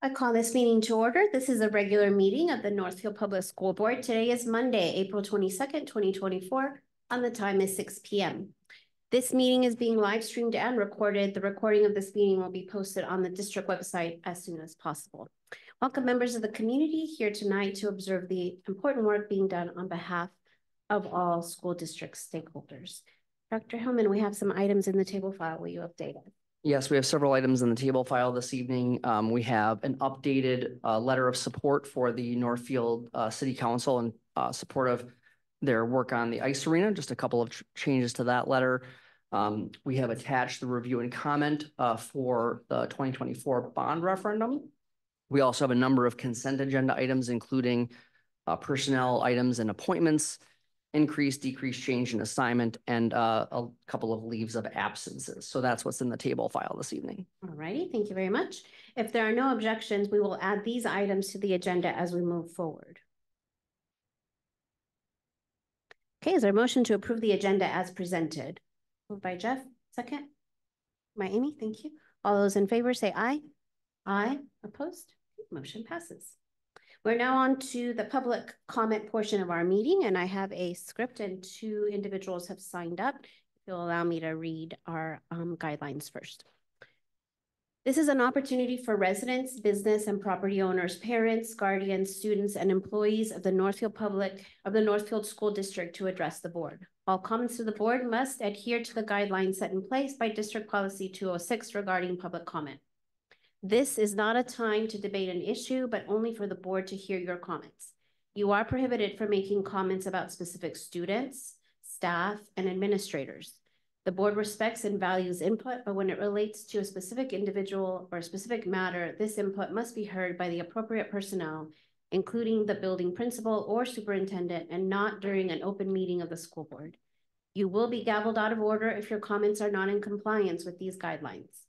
I call this meeting to order. This is a regular meeting of the Northfield Public School Board. Today is Monday, April 22nd, 2024, and the time is 6 p.m. This meeting is being live streamed and recorded. The recording of this meeting will be posted on the district website as soon as possible. Welcome members of the community here tonight to observe the important work being done on behalf of all school district stakeholders. Dr. Hillman, we have some items in the table file. Will you update us? Yes, we have several items in the table file this evening. We have an updated letter of support for the Northfield City Council in support of their work on the ice arena, just a couple of changes to that letter. We have attached the review and comment for the 2024 bond referendum. We also have a number of consent agenda items, including personnel items and appointments, increase, decrease, change in assignment, and a couple of leaves of absences. So that's what's in the table file this evening. All righty, thank you very much. If there are no objections, we will add these items to the agenda as we move forward. Okay, is there a motion to approve the agenda as presented? Moved by Jeff, second. By Amy, thank you. All those in favor say aye. Aye, opposed? Motion passes. We're now on to the public comment portion of our meeting, and I have a script and two individuals have signed up. If you'll allow me to read our guidelines first. This is an opportunity for residents, business and property owners, parents, guardians, students, and employees of the Northfield School District to address the board. All comments to the board must adhere to the guidelines set in place by District Policy 206 regarding public comment. This is not a time to debate an issue, but only for the board to hear your comments. You are prohibited from making comments about specific students, staff, and administrators. The board respects and values input, but when it relates to a specific individual or a specific matter, this input must be heard by the appropriate personnel, including the building principal or superintendent, and not during an open meeting of the school board. You will be gavelled out of order if your comments are not in compliance with these guidelines.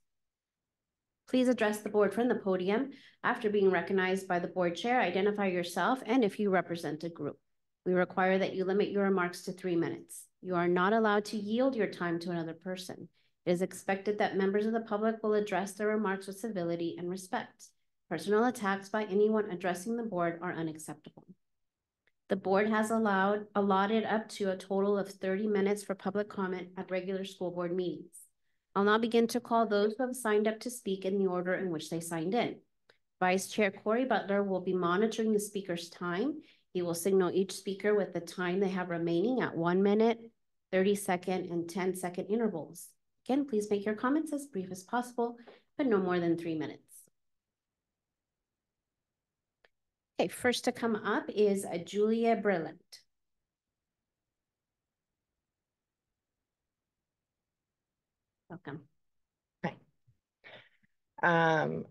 Please address the board from the podium. After being recognized by the board chair, identify yourself and if you represent a group. We require that you limit your remarks to 3 minutes. You are not allowed to yield your time to another person. It is expected that members of the public will address their remarks with civility and respect. Personal attacks by anyone addressing the board are unacceptable. The board has allotted up to a total of 30 minutes for public comment at regular school board meetings. I'll now begin to call those who have signed up to speak in the order in which they signed in. Vice Chair Corey Butler will be monitoring the speaker's time. He will signal each speaker with the time they have remaining at 1 minute, 30-second, and 10-second intervals. Again, please make your comments as brief as possible, but no more than 3 minutes. Okay, first to come up is Julia Brillant. Welcome. Hi.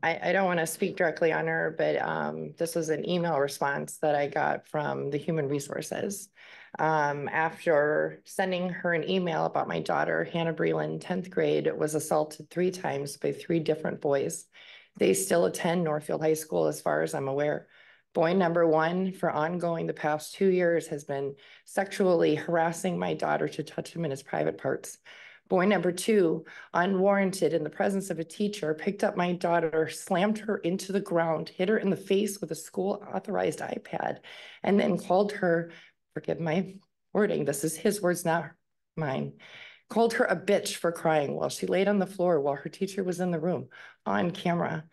I don't want to speak directly on her, but this was an email response that I got from the Human Resources. After sending her an email about my daughter, Hannah Breland, 10th grade, was assaulted 3 times by 3 different boys. They still attend Northfield High School as far as I'm aware. Boy number 1 for ongoing the past 2 years has been sexually harassing my daughter to touch him in his private parts. Boy number 2, unwarranted in the presence of a teacher, picked up my daughter, slammed her into the ground, hit her in the face with a school-authorized iPad, and then called her, forgive my wording, this is his words, not mine, called her a bitch for crying while she laid on the floor while her teacher was in the room on camera.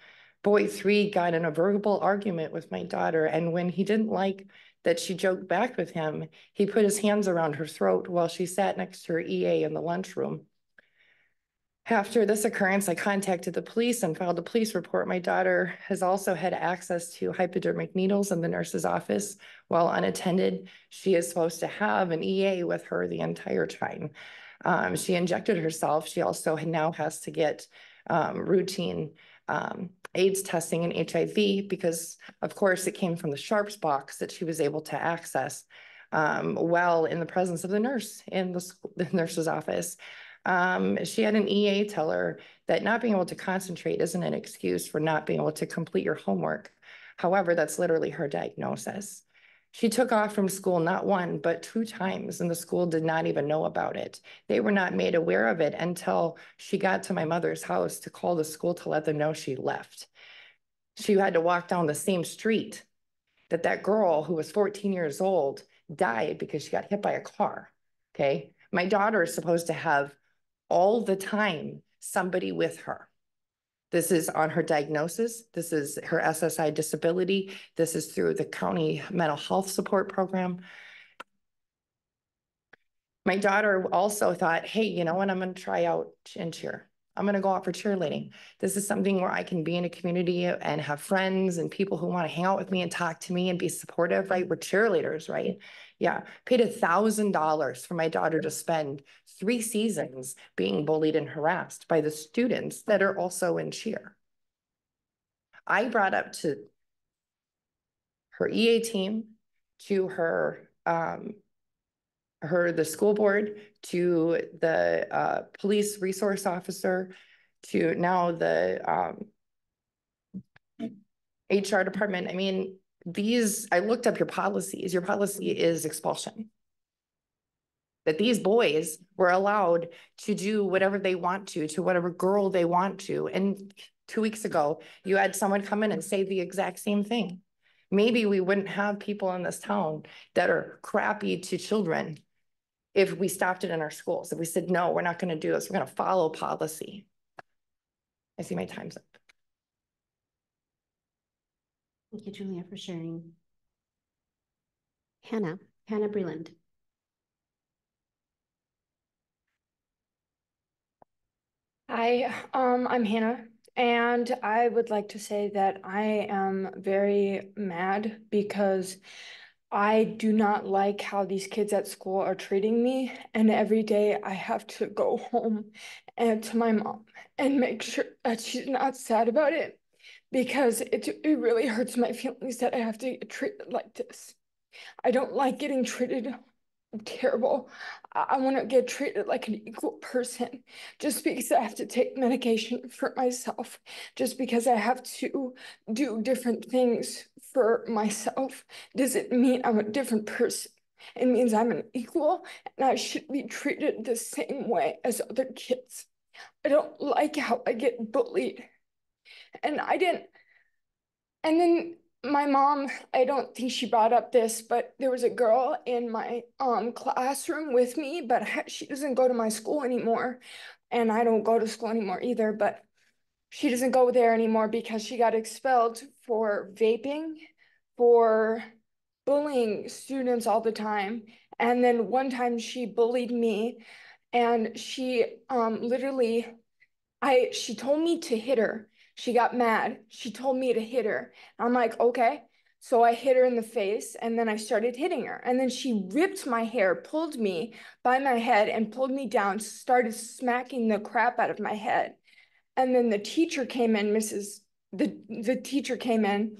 Boy 3 got in a verbal argument with my daughter, and when he didn't like that she joked back with him, he put his hands around her throat while she sat next to her EA in the lunchroom. After this occurrence, I contacted the police and filed a police report. My daughter has also had access to hypodermic needles in the nurse's office. While unattended, she is supposed to have an EA with her the entire time. She injected herself. She also now has to get routine AIDS testing and HIV because, of course, it came from the Sharps box that she was able to access while in the presence of the nurse in the nurse's office. She had an EA tell her that not being able to concentrate isn't an excuse for not being able to complete your homework. However, that's literally her diagnosis. She took off from school not 1, but 2 times, and the school did not even know about it. They were not made aware of it until she got to my mother's house to call the school to let them know she left. She had to walk down the same street that girl who was 14 years old died because she got hit by a car. Okay. My daughter is supposed to have all the time somebody with her. This is on her diagnosis. This is her SSI disability. This is through the county mental health support program. My daughter also thought, hey, you know what? I'm going to try out in cheer. I'm going to go out for cheerleading. This is something where I can be in a community and have friends and people who want to hang out with me and talk to me and be supportive, right? We're cheerleaders, right? Yeah. Paid $1,000 for my daughter to spend 3 seasons being bullied and harassed by the students that are also in cheer. I brought up to her EA team, to the school board, to the police resource officer, to now the HR department. I mean, I looked up your policies. Your policy is expulsion. That these boys were allowed to do whatever they want to whatever girl they want to. And 2 weeks ago, you had someone come in and say the exact same thing. Maybe we wouldn't have people in this town that are crappy to children if we stopped it in our schools. If we said, no, we're not going to do this. We're going to follow policy. I see my time's up. Thank you, Julia, for sharing. Hannah Breland. Hi, I'm Hannah, and I would like to say that I am very mad because I do not like how these kids at school are treating me, and every day I have to go home and to my mom and make sure that she's not sad about it, because it really hurts my feelings that I have to get treated like this. I don't like getting treated terrible. I want to get treated like an equal person. Just because I have to take medication for myself, just because I have to do different things for myself, doesn't mean I'm a different person. It means I'm an equal and I should be treated the same way as other kids. I don't like how I get bullied. And then my mom, I don't think she brought up this, but there was a girl in my classroom with me, but she doesn't go to my school anymore. And I don't go to school anymore either, but she doesn't go there anymore because she got expelled for vaping, for bullying students all the time. And then one time she bullied me, and she literally, she told me to hit her. She got mad. She told me to hit her. I'm like, okay. So I hit her in the face, and then I started hitting her. And then she ripped my hair, pulled me by my head and pulled me down, started smacking the crap out of my head. And then the teacher came in, the teacher came in,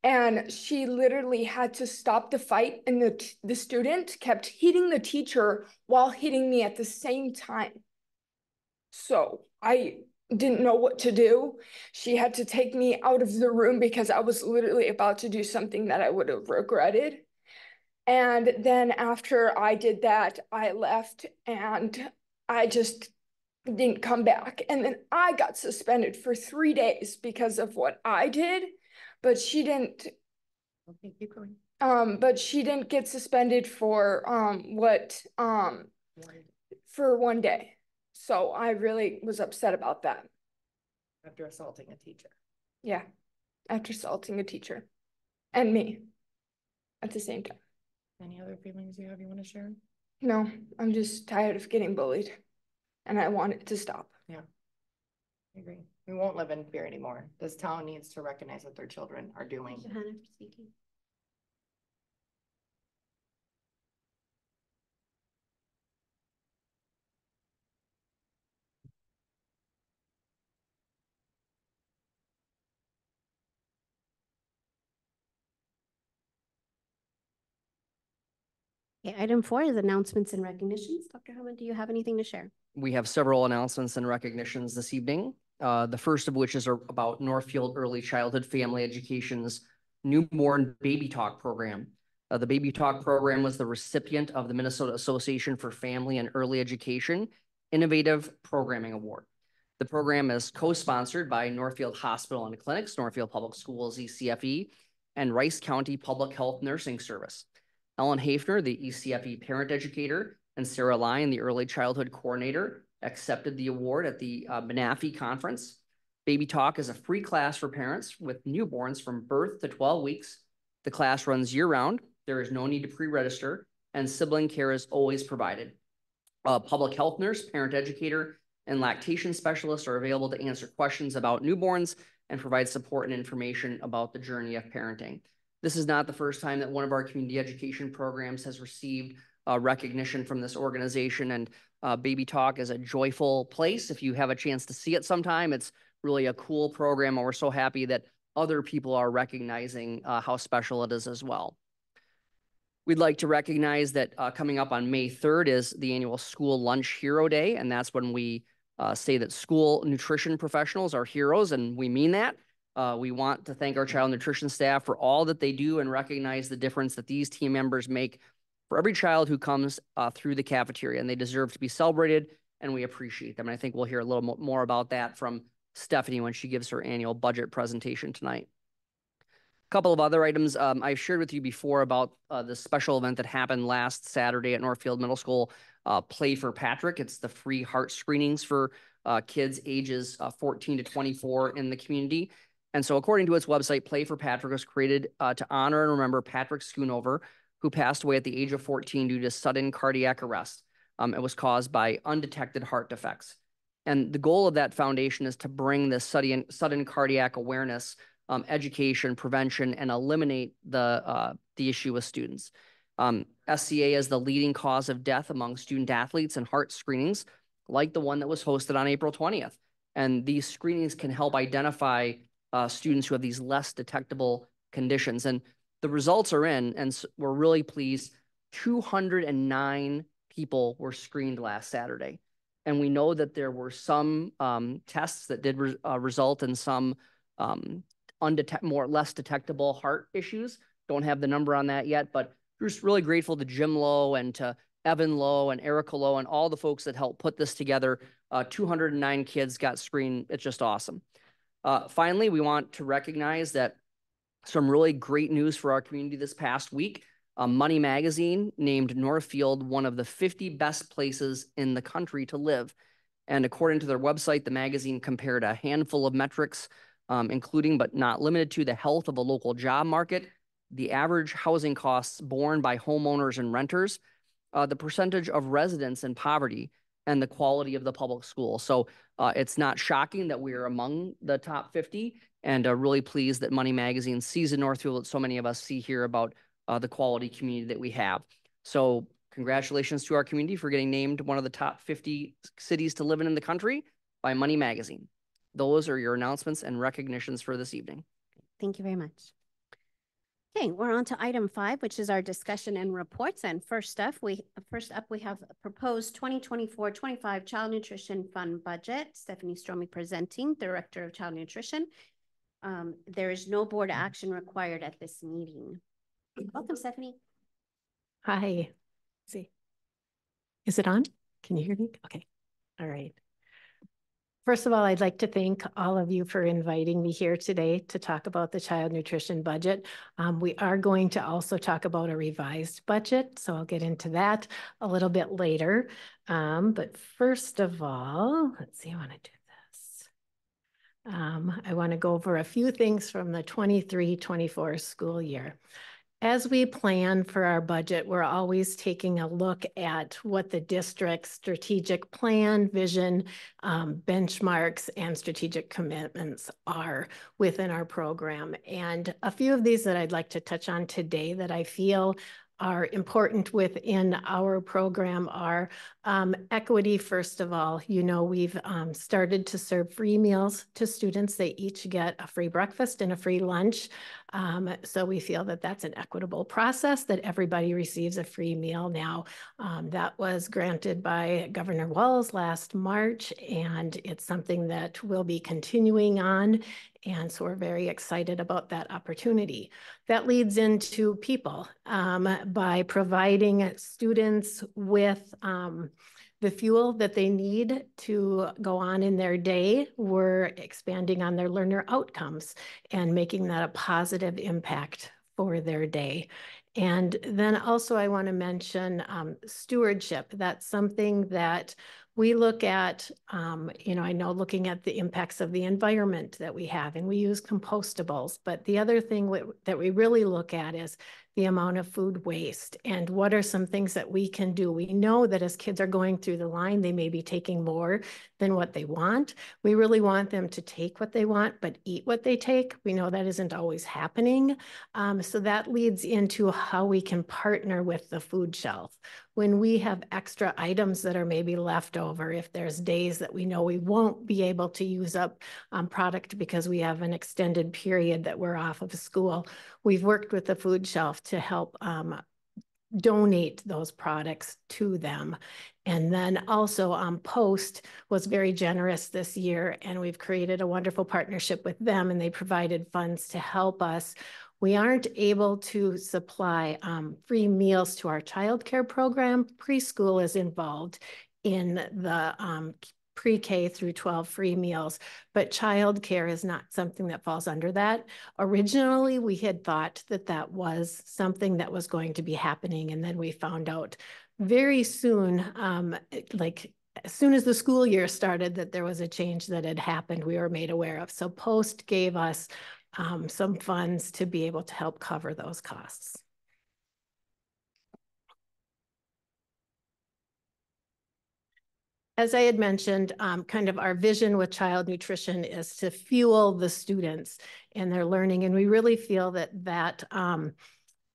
and she literally had to stop the fight. And the student kept hitting the teacher while hitting me at the same time. So I didn't know what to do. She had to take me out of the room because I was literally about to do something that I would have regretted. And then after I did that, I left and I just didn't come back. And then I got suspended for 3 days because of what I did, but she didn't. Okay, keep going. But she didn't get suspended for for 1 day. So I really was upset about that. After assaulting a teacher. Yeah, after assaulting a teacher and me at the same time. Any other feelings you want to share? No, I'm just tired of getting bullied and I want it to stop. Yeah, I agree. We won't live in fear anymore. This town needs to recognize what their children are doing. Thank you, Hannah, for speaking. Okay, item 4 is announcements and recognitions. Dr. Hellman, do you have anything to share? We have several announcements and recognitions this evening. The first of which is about Northfield Early Childhood Family Education's newborn baby talk program. The baby talk program was the recipient of the Minnesota Association for Family and Early Education Innovative Programming Award. The program is co-sponsored by Northfield Hospital and Clinics, Northfield Public Schools, ECFE, and Rice County Public Health Nursing Service. Ellen Hafner, the ECFE parent educator, and Sarah Lyon, the early childhood coordinator, accepted the award at the Menafee Conference. Baby Talk is a free class for parents with newborns from birth to 12 weeks. The class runs year-round. There is no need to pre-register, and sibling care is always provided. A public health nurse, parent educator, and lactation specialists are available to answer questions about newborns and provide support and information about the journey of parenting. This is not the first time that one of our community education programs has received recognition from this organization, and Baby Talk is a joyful place. If you have a chance to see it sometime, it's really a cool program, and we're so happy that other people are recognizing how special it is as well. We'd like to recognize that coming up on May 3rd is the annual School Lunch Hero Day, and that's when we say that school nutrition professionals are heroes, and we mean that. We want to thank our child nutrition staff for all that they do and recognize the difference that these team members make for every child who comes through the cafeteria, and they deserve to be celebrated, and we appreciate them. And I think we'll hear a little more about that from Stephanie when she gives her annual budget presentation tonight. Couple of other items I've shared with you before about the special event that happened last Saturday at Northfield Middle School, Play for Patrick. It's the free heart screenings for kids ages 14 to 24 in the community. And so according to its website, Play for Patrick was created to honor and remember Patrick Schoonover, who passed away at the age of 14 due to sudden cardiac arrest. It was caused by undetected heart defects. And the goal of that foundation is to bring this sudden cardiac awareness, education, prevention, and eliminate the issue with students. SCA is the leading cause of death among student athletes and heart screenings, like the one that was hosted on April 20th. And these screenings can help identify students who have these less detectable conditions. And the results are in, and we're really pleased. 209 people were screened last Saturday. And we know that there were some tests that did result in some less detectable heart issues. Don't have the number on that yet, but we're just really grateful to Jim Lowe and to Evan Lowe and Erica Lowe and all the folks that helped put this together. 209 kids got screened. It's just awesome. Finally, we want to recognize that some really great news for our community this past week. Money Magazine named Northfield one of the 50 best places in the country to live. And according to their website, the magazine compared a handful of metrics, including but not limited to the health of a local job market, the average housing costs borne by homeowners and renters, the percentage of residents in poverty, and the quality of the public school. So it's not shocking that we are among the top 50, and really pleased that Money Magazine sees in Northfield what so many of us see here about the quality community that we have. So congratulations to our community for getting named one of the top 50 cities to live in the country by Money Magazine. Those are your announcements and recognitions for this evening. Thank you very much. Okay, we're on to item 5, which is our discussion and reports. And first up, we have a proposed 2024-25 Child Nutrition Fund budget. Stephanie Stromey presenting, Director of Child Nutrition. There is no board action required at this meeting. Welcome, Stephanie. Hi. Let's see. Is it on? Can you hear me? Okay. All right. First of all, I'd like to thank all of you for inviting me here today to talk about the child nutrition budget. We are going to also talk about a revised budget, so I'll get into that a little bit later. But first of all, let's see, I want to do this. I want to go over a few things from the 23-24 school year. As we plan for our budget, we're always taking a look at what the district's strategic plan, vision, benchmarks, and strategic commitments are within our program. And a few of these that I'd like to touch on today that I feel are important within our program are equity. First of all, you know, we've started to serve free meals to students. They each get a free breakfast and a free lunch. So we feel that that's an equitable process, that everybody receives a free meal now. That was granted by Governor Walz last March, and it's something that we'll be continuing on. And so we're very excited about that opportunity. That leads into people by providing students with the fuel that they need to go on in their day. We're expanding on their learner outcomes and making that a positive impact for their day. And then also I want to mention stewardship. That's something that we look at, I know looking at the impacts of the environment that we have, and we use compostables, but the other thing that we really look at is the amount of food waste and what are some things that we can do. We know that as kids are going through the line, they may be taking more than what they want. We really want them to take what they want, but eat what they take. We know that isn't always happening. So that leads into how we can partner with the food shelf. When we have extra items that are maybe left over, if there's days that we know we won't be able to use up product because we have an extended period that we're off of school, we've worked with the food shelf to help donate those products to them. And then also Post was very generous this year, and we've created a wonderful partnership with them, and they provided funds to help us. We aren't able to supply free meals to our childcare program. Preschool is involved in the pre-K through 12 free meals, but childcare is not something that falls under that. Originally, we had thought that that was something that was going to be happening, and then we found out very soon, like as soon as the school year started, that there was a change that had happened we were made aware of. So Post gave us some funds to be able to help cover those costs. As I had mentioned, kind of our vision with child nutrition is to fuel the students in their learning. And we really feel that that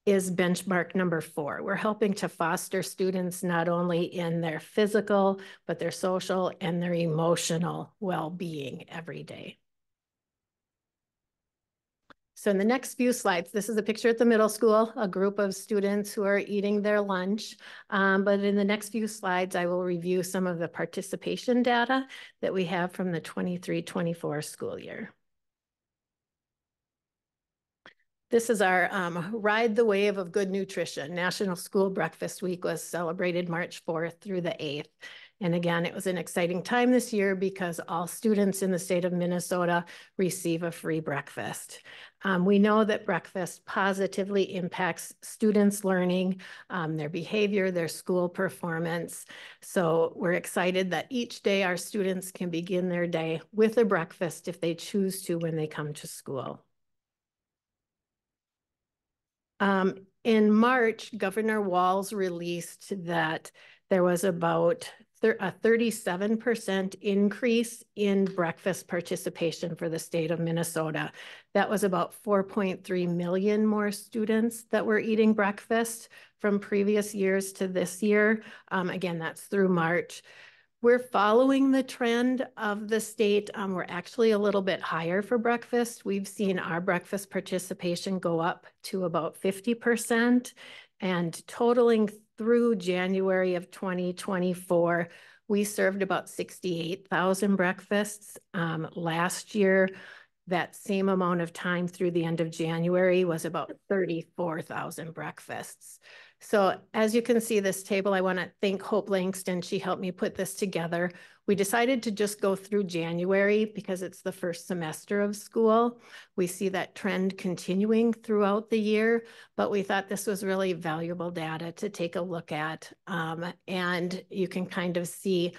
is benchmark number 4. We're helping to foster students not only in their physical, but their social and their emotional well-being every day. So in the next few slides, this is a picture at the middle school, a group of students who are eating their lunch. But in the next few slides, I will review some of the participation data that we have from the 23-24 school year. This is our Ride the Wave of Good Nutrition. National School Breakfast Week was celebrated March 4th through the 8th. And again, it was an exciting time this year because all students in the state of Minnesota receive a free breakfast. We know that breakfast positively impacts students' learning, their behavior, their school performance. So we're excited that each day our students can begin their day with a breakfast if they choose to when they come to school. In March, Governor Walz released that there was about a 37% increase in breakfast participation for the state of Minnesota. That was about 4.3 million more students that were eating breakfast from previous years to this year. Again, that's through March. We're following the trend of the state. We're actually a little bit higher for breakfast. We've seen our breakfast participation go up to about 50%, and totaling through January of 2024, we served about 68,000 breakfasts. Last year, that same amount of time through the end of January was about 34,000 breakfasts. So as you can see this table, I want to thank Hope Langston. She helped me put this together. We decided to just go through January because it's the first semester of school. We see that trend continuing throughout the year, but we thought this was really valuable data to take a look at. And you can kind of see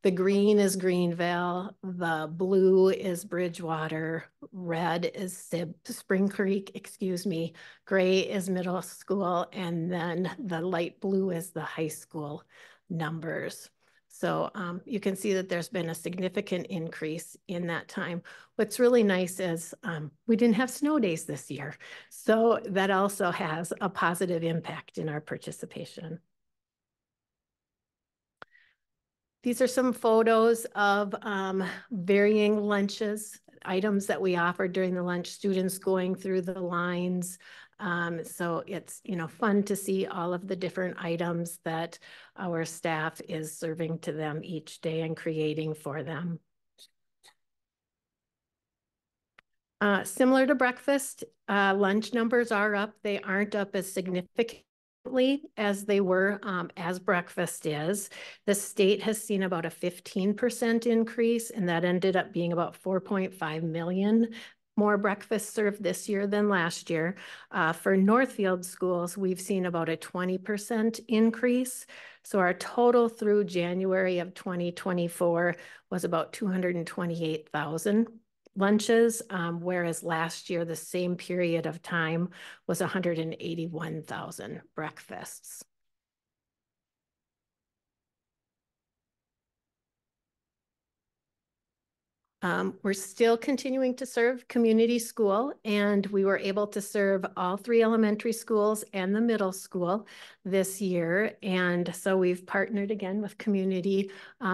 the green is Greenville, the blue is Bridgewater, red is Spring Creek, excuse me, gray is middle school, and then the light blue is the high school numbers. So you can see that there's been a significant increase in that time. What's really nice is we didn't have snow days this year. So that also has a positive impact in our participation. These are some photos of varying lunches, items that we offered during the lunch, students going through the lines. So it's, fun to see all of the different items that our staff is serving to them each day and creating for them. Similar to breakfast, lunch numbers are up. They aren't up as significantly as they were as breakfast is. The state has seen about a 15% increase, and that ended up being about 4.5 million more breakfasts served this year than last year. For Northfield schools, we've seen about a 20% increase. So our total through January of 2024 was about 228,000 lunches, whereas last year, the same period of time was 181,000 breakfasts. We're still continuing to serve community school, and we were able to serve all 3 elementary schools and the middle school this year. And so we've partnered again with community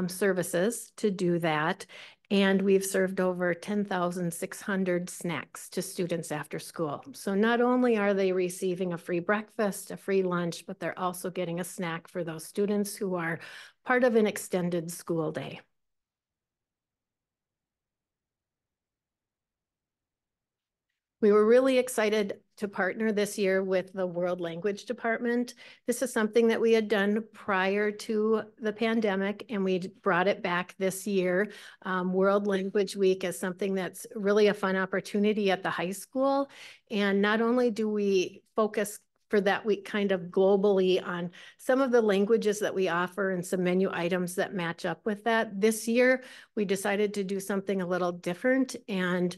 services to do that. And we've served over 10,600 snacks to students after school. So not only are they receiving a free breakfast, a free lunch, but they're also getting a snack for those students who are part of an extended school day. We were really excited to partner this year with the World Language Department. This is something that we had done prior to the pandemic, and we brought it back this year. World Language Week is something that's really a fun opportunity at the high school. And not only do we focus for that week kind of globally on some of the languages that we offer and some menu items that match up with that. This year, we decided to do something a little different and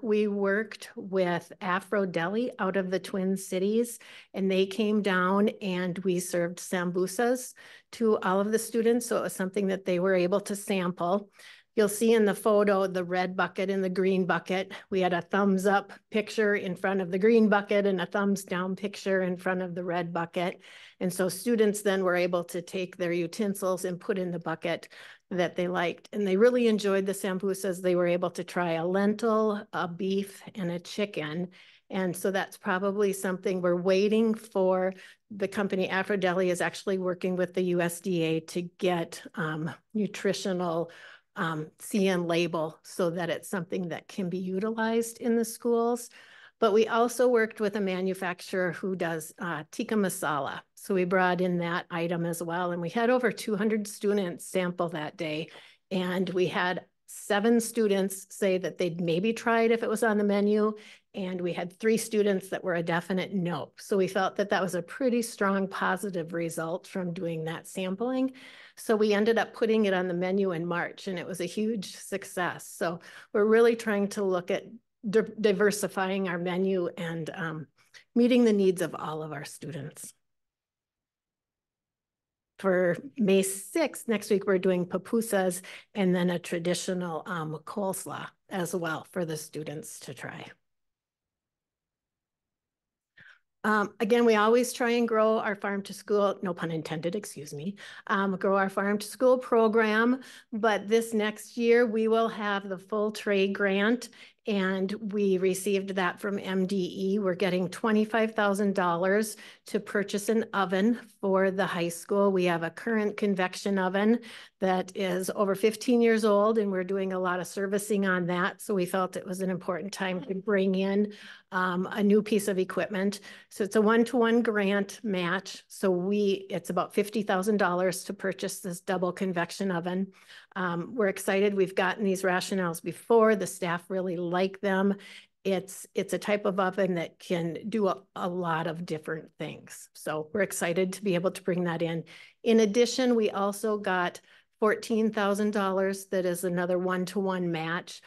we worked with Afro Deli out of the Twin Cities, and they came down and we served sambusas to all of the students. So it was something that they were able to sample. You'll see in the photo, the red bucket and the green bucket. We had a thumbs up picture in front of the green bucket and a thumbs down picture in front of the red bucket. And so students then were able to take their utensils and put in the bucket that they liked. And they really enjoyed the sambusas. They were able to try a lentil, a beef, and a chicken. And so that's probably something we're waiting for. The company Afro Deli is actually working with the USDA to get nutritional CN label so that it's something that can be utilized in the schools. But we also worked with a manufacturer who does tikka masala. So we brought in that item as well. And we had over 200 students sample that day. And we had 7 students say that they'd maybe try it if it was on the menu. And we had 3 students that were a definite no. So we felt that that was a pretty strong positive result from doing that sampling. So we ended up putting it on the menu in March, and it was a huge success. So we're really trying to look at diversifying our menu and meeting the needs of all of our students. For May 6th, next week, we're doing pupusas and then a traditional coleslaw as well for the students to try. Again, we always try and grow our farm to school, no pun intended, excuse me, grow our farm to school program. But this next year, we will have the full tray grant, and we received that from MDE. We're getting $25,000 to purchase an oven for the high school. We have a current convection oven that is over 15 years old, and we're doing a lot of servicing on that. So we felt it was an important time to bring in a new piece of equipment. So it's a 1-to-1 grant match. So it's about $50,000 to purchase this double convection oven. We're excited. We've gotten these rationales before. The staff really like them. It's a type of oven that can do a lot of different things. So we're excited to be able to bring that in. In addition, we also got $14,000 that is another 1-to-1 match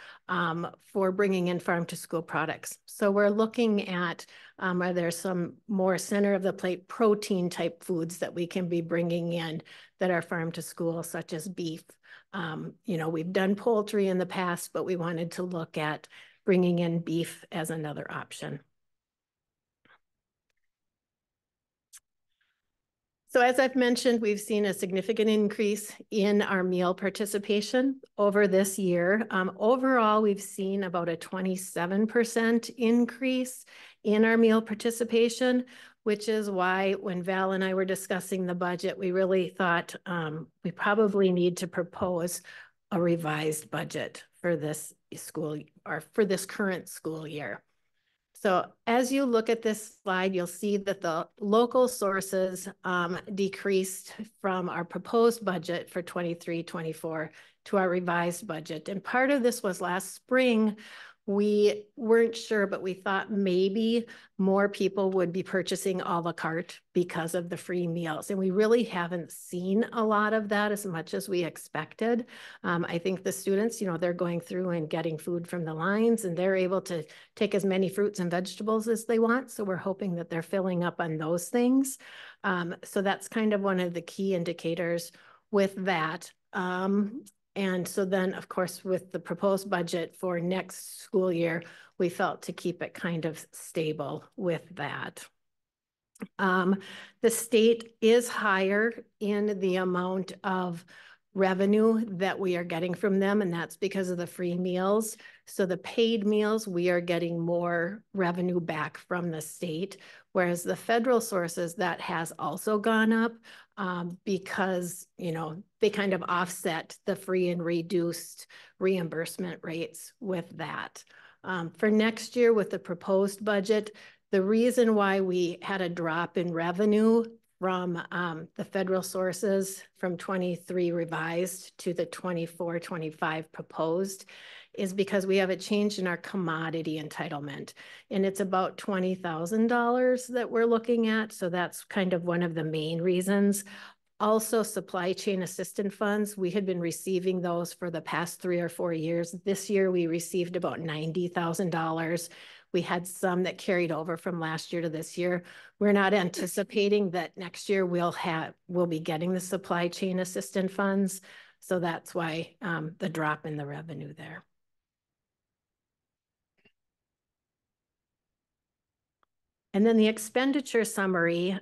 for bringing in farm to school products. So we're looking at are there some more center of the plate protein type foods that we can be bringing in that are farm to school, such as beef. You know, we've done poultry in the past, but we wanted to look at bringing in beef as another option. So as I've mentioned, we've seen a significant increase in our meal participation over this year. Overall, we've seen about a 27% increase in our meal participation, which is why when Val and I were discussing the budget, we really thought we probably need to propose a revised budget for this school or for this current school year. So as you look at this slide, you'll see that the local sources decreased from our proposed budget for 23-24 to our revised budget. And part of this was last spring, we weren't sure, but we thought maybe more people would be purchasing a la carte because of the free meals. And we really haven't seen a lot of that as much as we expected. I think the students, you know, they're going through and getting food from the lines and they're able to take as many fruits and vegetables as they want. So we're hoping that they're filling up on those things. So that's kind of one of the key indicators with that. And so then, of course, with the proposed budget for next school year, we felt to keep it kind of stable with that. The state is higher in the amount of revenue that we are getting from them, and that's because of the free meals. So the paid meals, we are getting more revenue back from the state, whereas the federal sources, that has also gone up because, you know, they kind of offset the free and reduced reimbursement rates with that. For next year with the proposed budget, the reason why we had a drop in revenue from the federal sources from 23 revised to the 24-25 proposed is because we have a change in our commodity entitlement, and it's about $20,000 that we're looking at. So that's kind of one of the main reasons. Also, supply chain assistance funds, we had been receiving those for the past 3 or 4 years. This year, we received about $90,000. We had some that carried over from last year to this year. We're not anticipating that next year we'll be getting the supply chain assistance funds. So that's why the drop in the revenue there. And then the expenditure summary,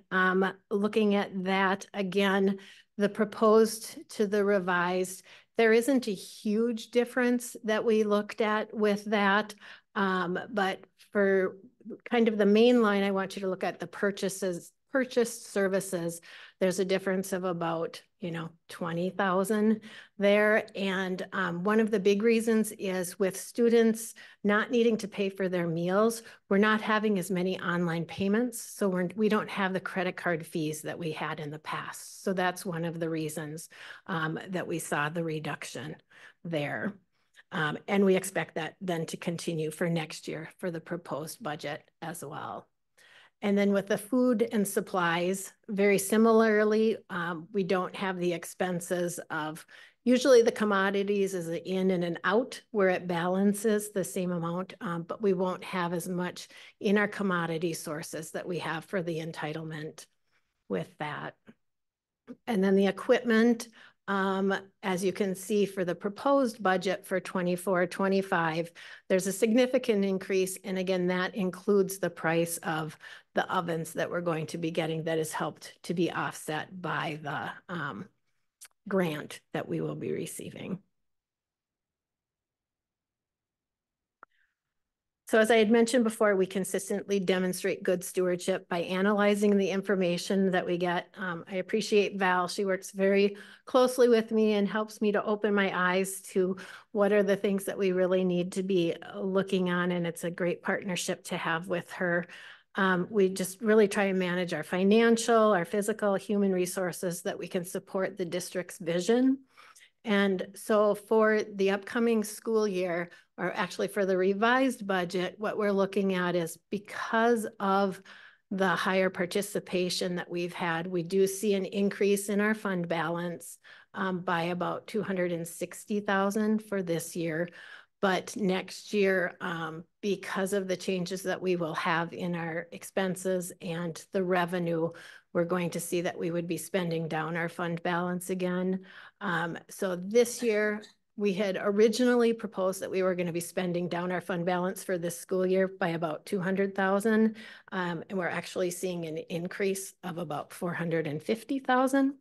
looking at that again, the proposed to the revised, there isn't a huge difference that we looked at with that. But for kind of the main line, I want you to look at the purchased services. There's a difference of about, you know, 20,000 there. And one of the big reasons is with students not needing to pay for their meals, we're not having as many online payments. So we don't have the credit card fees that we had in the past. So that's one of the reasons that we saw the reduction there. And we expect that then to continue for next year for the proposed budget as well. And then with the food and supplies, very similarly, we don't have the expenses of, usually the commodities is an in and an out where it balances the same amount, but we won't have as much in our commodity sources that we have for the entitlement with that. And then the equipment, as you can see for the proposed budget for 24-25, there's a significant increase. And again, that includes the price of the ovens that we're going to be getting that is helped to be offset by the grant that we will be receiving. So as I had mentioned before, we consistently demonstrate good stewardship by analyzing the information that we get. I appreciate Val. She works very closely with me and helps me to open my eyes to what are the things that we really need to be looking on. And it's a great partnership to have with her. We just really try and manage our financial, our physical, human resources that we can support the district's vision. And so for the upcoming school year, or actually for the revised budget, what we're looking at is because of the higher participation that we've had, we do see an increase in our fund balance by about 260,000 for this year. But next year, because of the changes that we will have in our expenses and the revenue, we're going to see that we would be spending down our fund balance again. So this year, we had originally proposed that we were going to be spending down our fund balance for this school year by about 200,000. And we're actually seeing an increase of about 450,000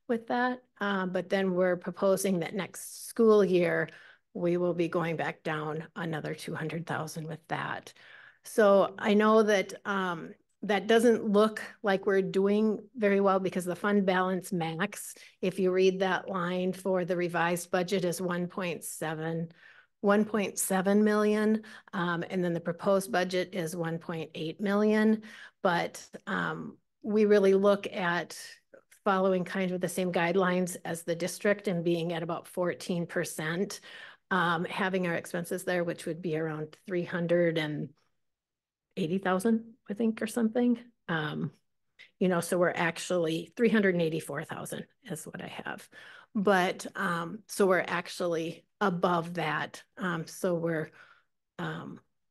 with that. But then we're proposing that next school year, we will be going back down another 200,000 with that. So I know that that doesn't look like we're doing very well because the fund balance max, if you read that line for the revised budget, is 1.7 1.7 million. And then the proposed budget is 1.8 million. But we really look at following kind of the same guidelines as the district and being at about 14%, having our expenses there, which would be around 380,000, I think, or something. You know, so we're actually 384,000 is what I have. But so we're actually above that. So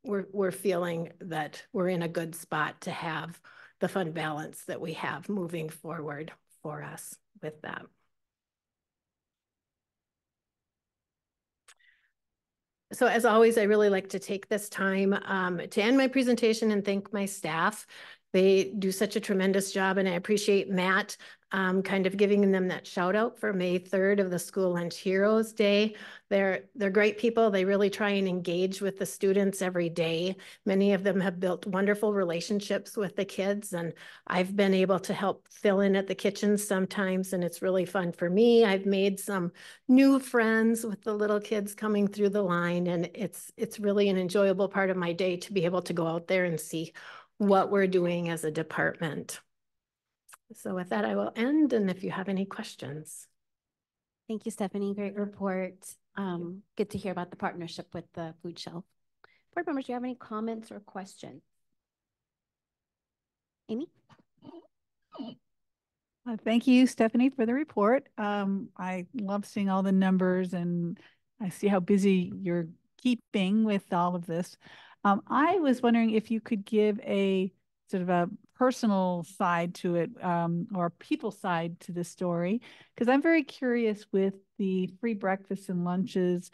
we're feeling that we're in a good spot to have the fund balance that we have moving forward for us with that. So as always, I really like to take this time to end my presentation and thank my staff. They do such a tremendous job, and I appreciate Matt kind of giving them that shout out for May 3rd of the School Lunch Heroes Day. They're great people. They really try and engage with the students every day. Many of them have built wonderful relationships with the kids, and I've been able to help fill in at the kitchen sometimes, and it's really fun for me. I've made some new friends with the little kids coming through the line, and it's really an enjoyable part of my day to be able to go out there and see what we're doing as a department. So with that, I will end, and if you have any questions. Thank you, Stephanie. Great report. Good to hear about the partnership with the food shelf. Board members, do you have any comments or questions? Amy? Thank you, Stephanie, for the report. I love seeing all the numbers, and I see how busy you're keeping with all of this. I was wondering if you could give a sort of a personal side to it, or people side to the story, because I'm very curious with the free breakfasts and lunches,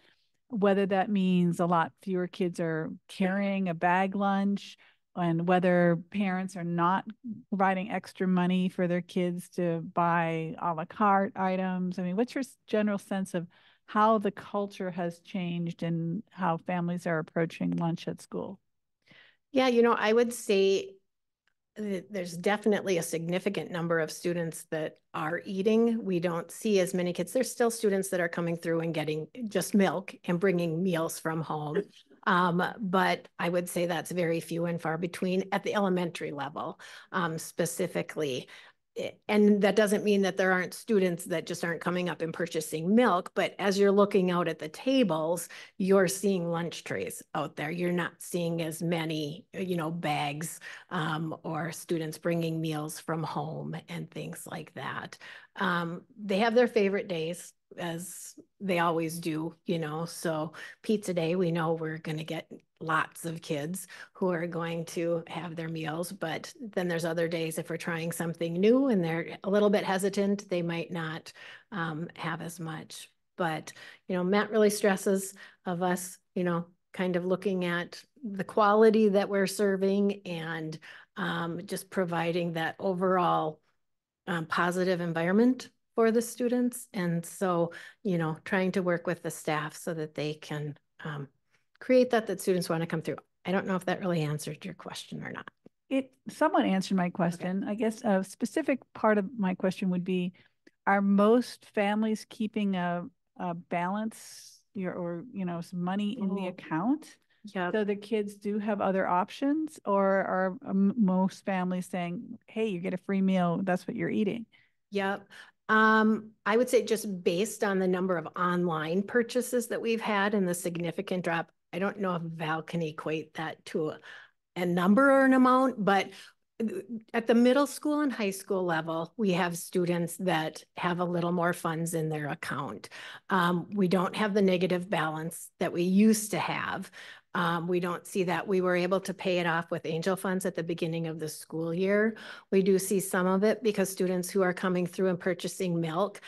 whether that means a lot fewer kids are carrying a bag lunch, and whether parents are not providing extra money for their kids to buy a la carte items. I mean, what's your general sense of how the culture has changed and how families are approaching lunch at school? Yeah, you know, I would say there's definitely a significant number of students that are eating. We don't see as many kids. There's still students that are coming through and getting just milk and bringing meals from home. But I would say that's very few and far between at the elementary level, specifically. And that doesn't mean that there aren't students that just aren't coming up and purchasing milk, but as you're looking out at the tables, you're seeing lunch trays out there. You're not seeing as many, you know, bags or students bringing meals from home and things like that. They have their favorite days, as they always do, you know. So pizza day, we know we're going to get lots of kids who are going to have their meals, but then there's other days if we're trying something new and they're a little bit hesitant, they might not have as much. But, you know, Matt really stresses of us, you know, kind of looking at the quality that we're serving and just providing that overall positive environment for the students. And so, you know, trying to work with the staff so that they can create that students want to come through. I don't know if that really answered your question or not. It somewhat answered my question. Okay. I guess a specific part of my question would be, are most families keeping a balance or, you know, some money in the account? Yeah. So the kids do have other options, or are most families saying, hey, you get a free meal, that's what you're eating? Yep. I would say just based on the number of online purchases that we've had and the significant drop, I don't know if Val can equate that to a number or an amount, but at the middle school and high school level, we have students that have a little more funds in their account. We don't have the negative balance that we used to have. We don't see that. We were able to pay it off with angel funds at the beginning of the school year. We do see some of it because students who are coming through and purchasing milk,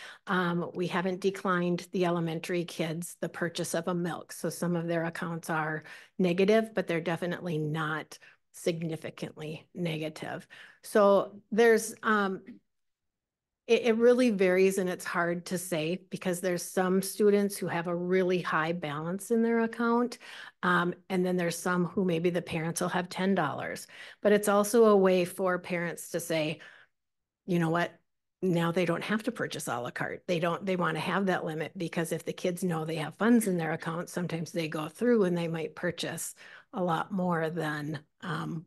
we haven't declined the elementary kids the purchase of a milk. So some of their accounts are negative, but they're definitely not significantly negative. So there's it really varies, and it's hard to say because there's some students who have a really high balance in their account. And then there's some who maybe the parents will have $10, but it's also a way for parents to say, you know what, now they don't have to purchase a la carte. They want to have that limit, because if the kids know they have funds in their account, sometimes they go through and they might purchase a lot more than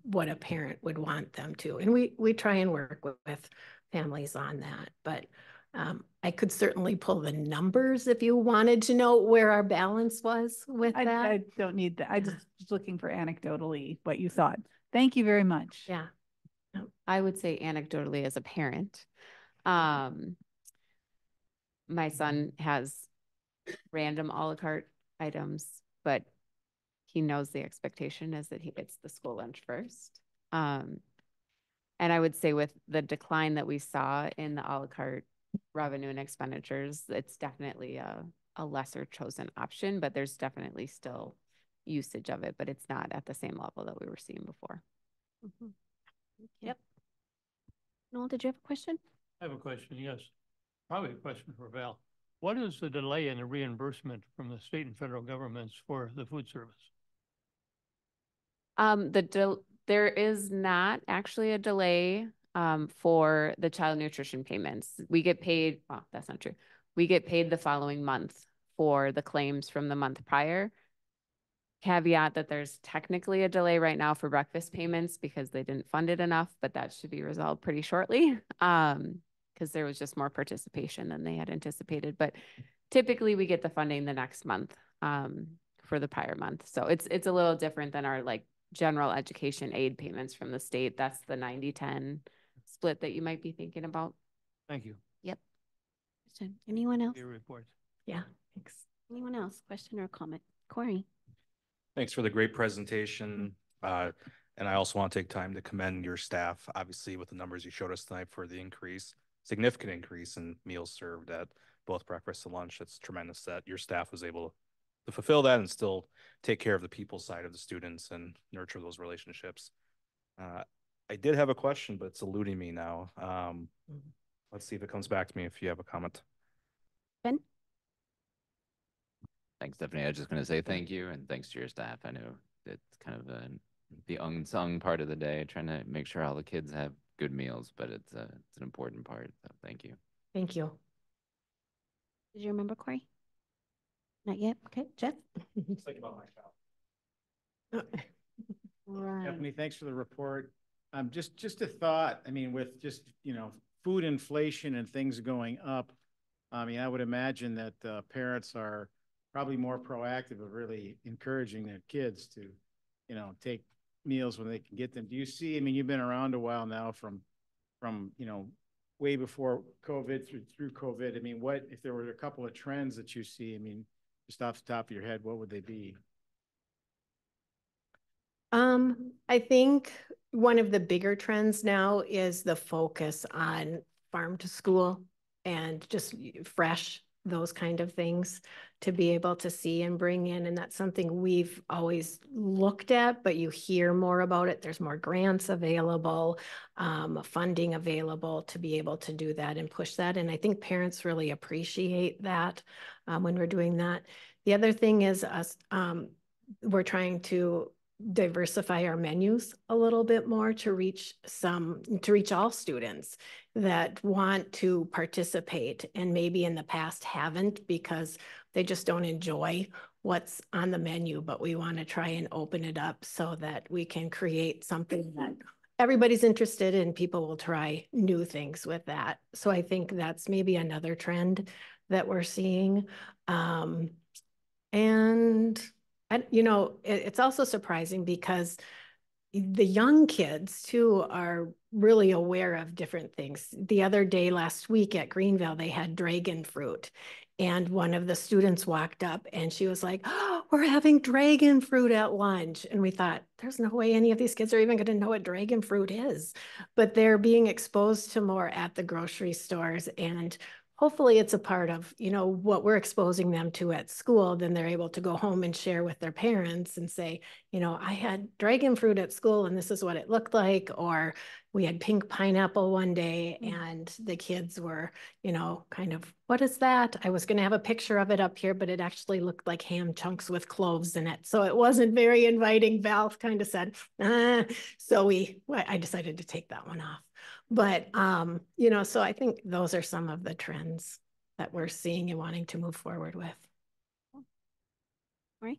what a parent would want them to. And we try and work with families on that, but I could certainly pull the numbers if you wanted to know where our balance was with that. I don't need that. I just was looking for anecdotally what you thought. Thank you very much. Yeah. I would say anecdotally as a parent, my son has random a la carte items, but he knows the expectation is that he gets the school lunch first. And I would say with the decline that we saw in the a la carte revenue and expenditures, it's definitely a lesser chosen option, but there's definitely still usage of it, but it's not at the same level that we were seeing before. Mm-hmm. Yep. Noel, did you have a question? I have a question, yes. Probably a question for Val. What is the delay in the reimbursement from the state and federal governments for the food service? There is not actually a delay for the child nutrition payments. We get paid, well, that's not true. We get paid the following month for the claims from the month prior. Caveat that there's technically a delay right now for breakfast payments because they didn't fund it enough, but that should be resolved pretty shortly because there was just more participation than they had anticipated. But typically we get the funding the next month for the prior month. So it's a little different than our like general education aid payments from the state. That's the 90-10 split that you might be thinking about. Thank you. Yep. Anyone else? Your report. Yeah, thanks. Anyone else? Question or comment? Corey. Thanks for the great presentation. And I also want to take time to commend your staff, obviously, with the numbers you showed us tonight for the significant increase in meals served at both breakfast and lunch. It's tremendous that your staff was able to fulfill that and still take care of the people side of the students and nurture those relationships. I did have a question, but it's eluding me now. Let's see if it comes back to me if you have a comment. Ben? Thanks, Stephanie. I was just going to say thank you and thanks to your staff. I know it's kind of the unsung part of the day, trying to make sure all the kids have good meals, but it's an important part. So thank you. Thank you. Did you remember, Corey? Not yet. Okay, Jeff? Think about my child. Right. Stephanie, thanks for the report. Just a thought. I mean, with just, food inflation and things going up, I mean, I would imagine that parents are probably more proactive of really encouraging their kids to, take meals when they can get them. Do you see, I mean, you've been around a while now from way before COVID through COVID. I mean, what, if there were a couple of trends that you see, I mean, just off the top of your head, what would they be? I think one of the bigger trends now is the focus on farm to school and just fresh, those kind of things to be able to see and bring in. And that's something we've always looked at, but you hear more about it. There's more grants available, funding available to be able to do that and push that. And I think parents really appreciate that when we're doing that. The other thing is us, we're trying to diversify our menus a little bit more to reach all students that want to participate and maybe in the past haven't because they just don't enjoy what's on the menu, but we want to try and open it up so that we can create something that everybody's interested in. People will try new things with that. So I think that's maybe another trend that we're seeing. And it's also surprising because the young kids too are really aware of different things. The other day, last week at Greenville, they had dragon fruit. And one of the students walked up and she was like, "Oh, we're having dragon fruit at lunch." And we thought, there's no way any of these kids are even going to know what dragon fruit is. But they're being exposed to more at the grocery stores, and hopefully it's a part of, what we're exposing them to at school. Then they're able to go home and share with their parents and say, I had dragon fruit at school and this is what it looked like. Or we had pink pineapple one day and the kids were, kind of, what is that? I was going to have a picture of it up here, but it actually looked like ham chunks with cloves in it. So it wasn't very inviting. Val kind of said, so I decided to take that one off. But, you know, so I think those are some of the trends that we're seeing and wanting to move forward with. Right?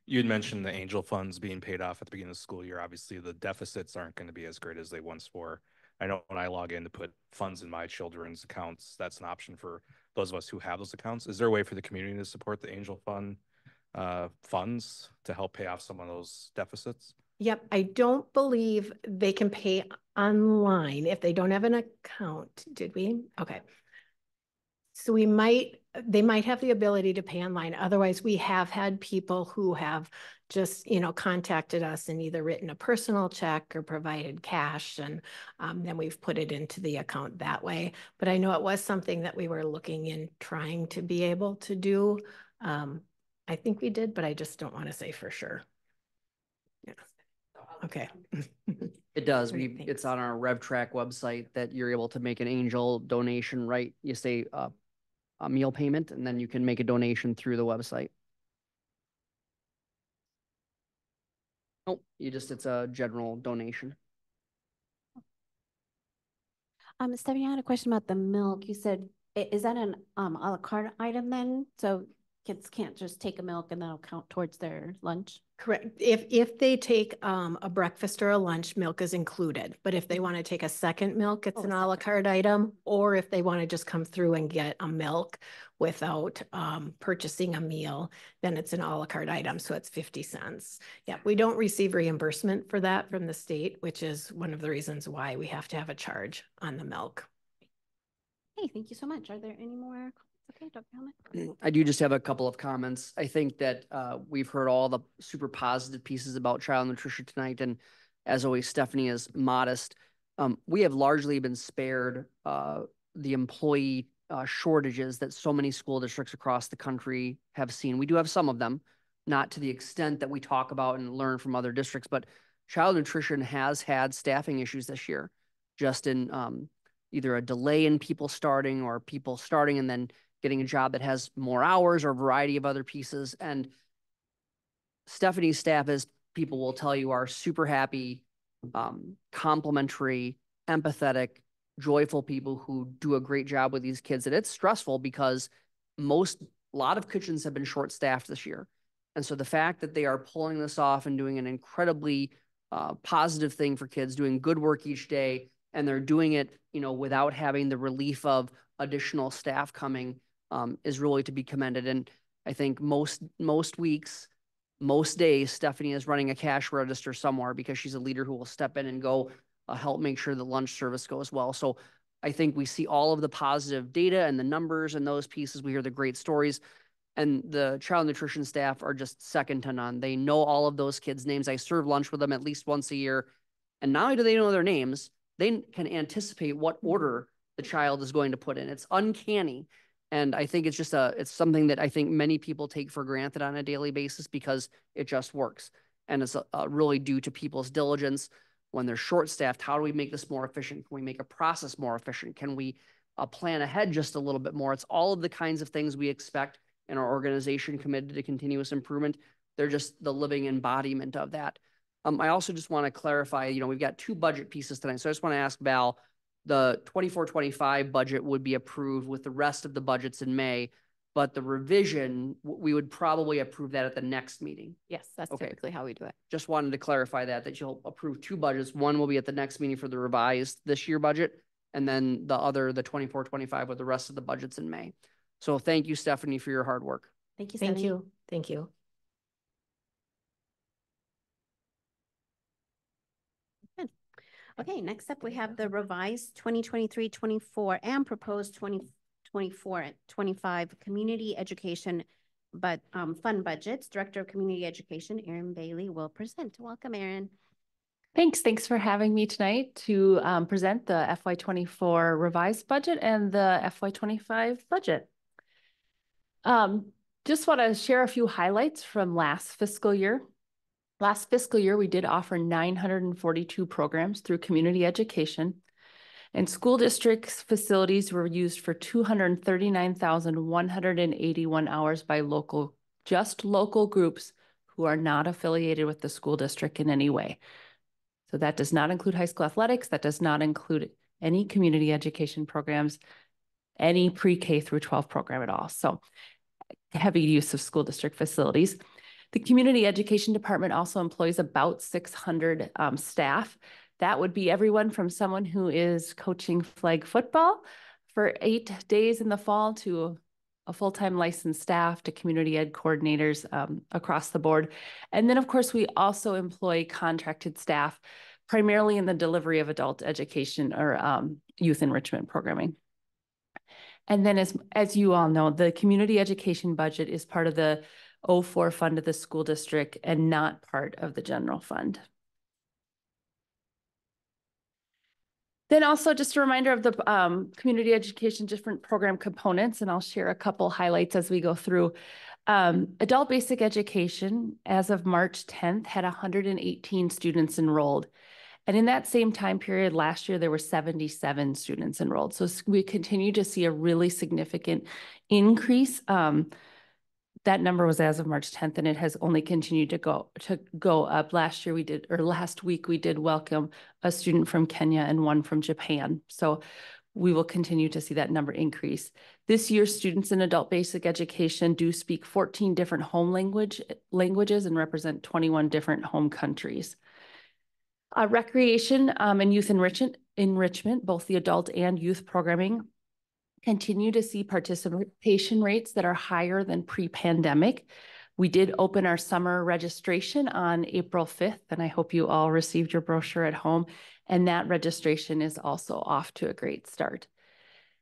You had mentioned the angel funds being paid off at the beginning of the school year. Obviously, the deficits aren't going to be as great as they once were. I know when I log in to put funds in my children's accounts, that's an option for those of us who have those accounts. Is there a way for the community to support the angel fund funds to help pay off some of those deficits? Yep, I don't believe they can pay online if they don't have an account. Did we? Okay. So they might have the ability to pay online. Otherwise, we have had people who have just, you know, contacted us and either written a personal check or provided cash, and then we've put it into the account that way. But I know it was something that we were looking in trying to be able to do. I think we did, but I just don't want to say for sure. Yeah. Okay. It does. All right, It's thanks. on our RevTrack website that you're able to make an angel donation, right? You say a meal payment, and then you can make a donation through the website. Oh, it's a general donation. Stephanie, I had a question about the milk. You said, is that an a la carte item then? So kids can't just take a milk and that'll count towards their lunch? Correct. If they take a breakfast or a lunch, milk is included. But if they want to take a second milk, it's Oh, an a a la second. carte item. Or if they want to just come through and get a milk without purchasing a meal, then it's an a la carte item. So it's 50 cents. Yeah, we don't receive reimbursement for that from the state, which is one of the reasons why we have to have a charge on the milk. Hey, thank you so much. Are there any more? Okay, Dr. Helmet. I do just have a couple of comments. I think that we've heard all the super positive pieces about child nutrition tonight. And as always, Stephanie is modest. We have largely been spared the employee shortages that so many school districts across the country have seen. We do have some of them, not to the extent that we talk about and learn from other districts, but child nutrition has had staffing issues this year, just in either a delay in people starting or people starting and then getting a job that has more hours or a variety of other pieces. And Stephanie's staff, as people will tell you, are super happy, complimentary, empathetic, joyful people who do a great job with these kids. And it's stressful because a lot of kitchens have been short-staffed this year. And so the fact that they are pulling this off and doing an incredibly positive thing for kids, doing good work each day, and they're doing it, you know, without having the relief of additional staff coming, is really to be commended. And I think most weeks, most days, Stephanie is running a cash register somewhere because she's a leader who will step in and go help make sure the lunch service goes well. So I think we see all of the positive data and the numbers and those pieces. We hear the great stories. And the child nutrition staff are just second to none. They know all of those kids' names. I serve lunch with them at least once a year. And not only do they know their names, they can anticipate what order the child is going to put in. It's uncanny. And I think it's just it's something that I think many people take for granted on a daily basis because it just works. And it's really due to people's diligence. When they're short-staffed, how do we make this more efficient? Can we make a process more efficient? Can we plan ahead just a little bit more? It's all of the kinds of things we expect in our organization committed to continuous improvement. They're just the living embodiment of that. I also just want to clarify, you know, we've got two budget pieces tonight. So I just want to ask Val, the 24-25 budget would be approved with the rest of the budgets in May, but the revision, we would probably approve that at the next meeting. Yes, that's Okay. typically how we do it. Just wanted to clarify that you'll approve two budgets. One will be at the next meeting for the revised this year budget, and then the other, the 24-25 with the rest of the budgets in May. So thank you, Stephanie, for your hard work. Thank you, Thank Stephanie. you. Thank you. Good. Okay, next up, we have the revised 2023-24 and proposed 2024-25 community education fund budgets. Director of Community Education, Erin Bailey, will present. Welcome, Erin. Thanks for having me tonight to present the FY24 revised budget and the FY25 budget. Just want to share a few highlights from last fiscal year. Last fiscal year, we did offer 942 programs through community education, and school districts facilities were used for 239,181 hours by local groups who are not affiliated with the school district in any way. So that does not include high school athletics. That does not include any community education programs, any pre-K through 12 program at all. So heavy use of school district facilities. The community education department also employs about 600 staff. That would be everyone from someone who is coaching flag football for 8 days in the fall to a full-time licensed staff to community ed coordinators across the board. And then of course, we also employ contracted staff primarily in the delivery of adult education or youth enrichment programming. And then as you all know, the community education budget is part of the 04 fund of the school district and not part of the general fund. Then also just a reminder of the community education different program components, and I'll share a couple highlights as we go through. Adult basic education as of March 10th had 118 students enrolled. And in that same time period last year, there were 77 students enrolled. So we continue to see a really significant increase. That number was as of March 10th, and it has only continued to go up. Last week, we did welcome a student from Kenya and one from Japan. So we will continue to see that number increase. This year, students in adult basic education do speak 14 different home languages and represent 21 different home countries. Recreation and youth enrichment, both the adult and youth programming, continue to see participation rates that are higher than pre-pandemic. We did open our summer registration on April 5th, and I hope you all received your brochure at home. And that registration is also off to a great start.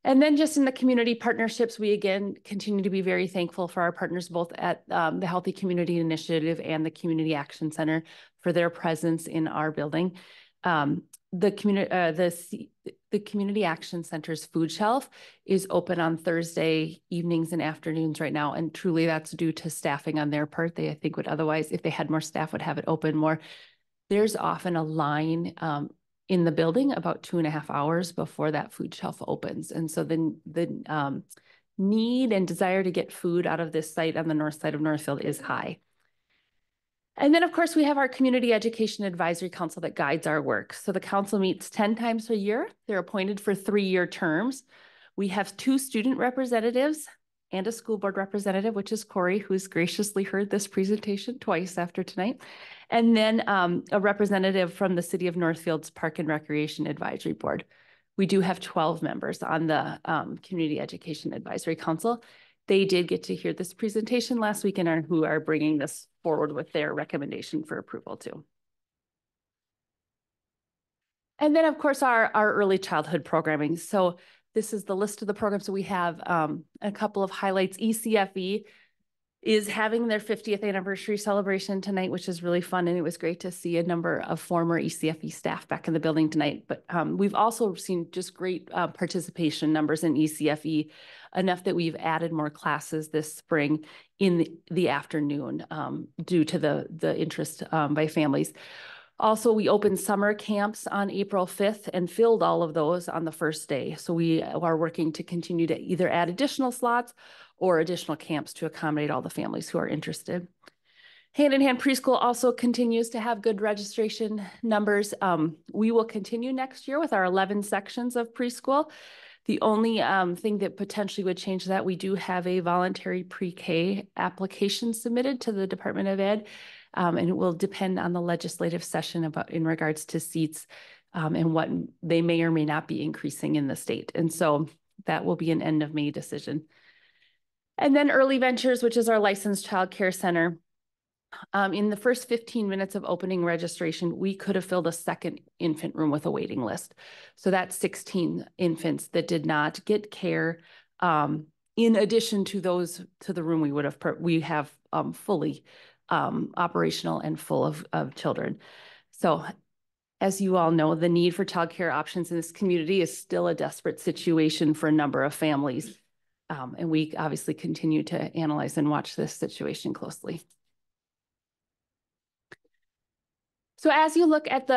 And then just in the community partnerships, we again continue to be very thankful for our partners, both at the Healthy Community Initiative and the Community Action Center for their presence in our building. The Community Action Center's food shelf is open on Thursday evenings and afternoons right now. And truly that's due to staffing on their part. They, I think, would otherwise, if they had more staff, would have it open more. There's often a line in the building about 2.5 hours before that food shelf opens. And so the need and desire to get food out of this site on the north side of Northfield is high. And then of course we have our Community Education Advisory Council that guides our work. So the council meets 10 times a year. They're appointed for 3-year terms. We have 2 student representatives and a school board representative, which is Corey, who's graciously heard this presentation twice after tonight. And then a representative from the City of Northfield's Park and Recreation Advisory Board. We do have 12 members on the Community Education Advisory Council. They did get to hear this presentation last week and who are bringing this forward with their recommendation for approval too. And then of course our early childhood programming. So this is the list of the programs. So we have a couple of highlights. ECFE is having their 50th anniversary celebration tonight, which is really fun. And it was great to see a number of former ECFE staff back in the building tonight. But we've also seen just great participation numbers in ECFE, enough that we've added more classes this spring in the afternoon due to the interest by families. Also, we opened summer camps on April 5th and filled all of those on the first day. So we are working to continue to either add additional slots or additional camps to accommodate all the families who are interested. Hand in Hand Preschool also continues to have good registration numbers. We will continue next year with our 11 sections of preschool. The only thing that potentially would change that, we do have a voluntary pre-K application submitted to the Department of Ed. And it will depend on the legislative session in regards to seats and what they may or may not be increasing in the state. And so that will be an end of May decision. And then Early Ventures, which is our licensed child care center. In the first 15 minutes of opening registration, we could have filled a second infant room with a waiting list. So that's 16 infants that did not get care. In addition to those to the room we have fully operational and full of children. So as you all know, the need for childcare options in this community is still a desperate situation for a number of families. And we obviously continue to analyze and watch this situation closely. So as you look at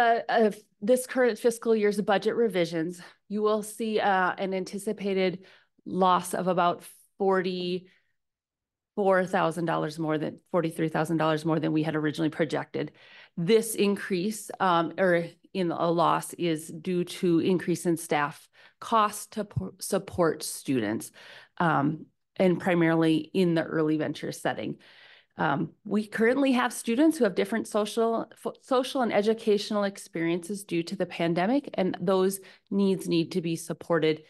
this current fiscal year's budget revisions, you will see an anticipated loss of about $44,000 more than $43,000 more than we had originally projected. This increase or in a loss is due to increase in staff costs to support students, and primarily in the early venture setting. We currently have students who have different social and educational experiences due to the pandemic, and those needs need to be supported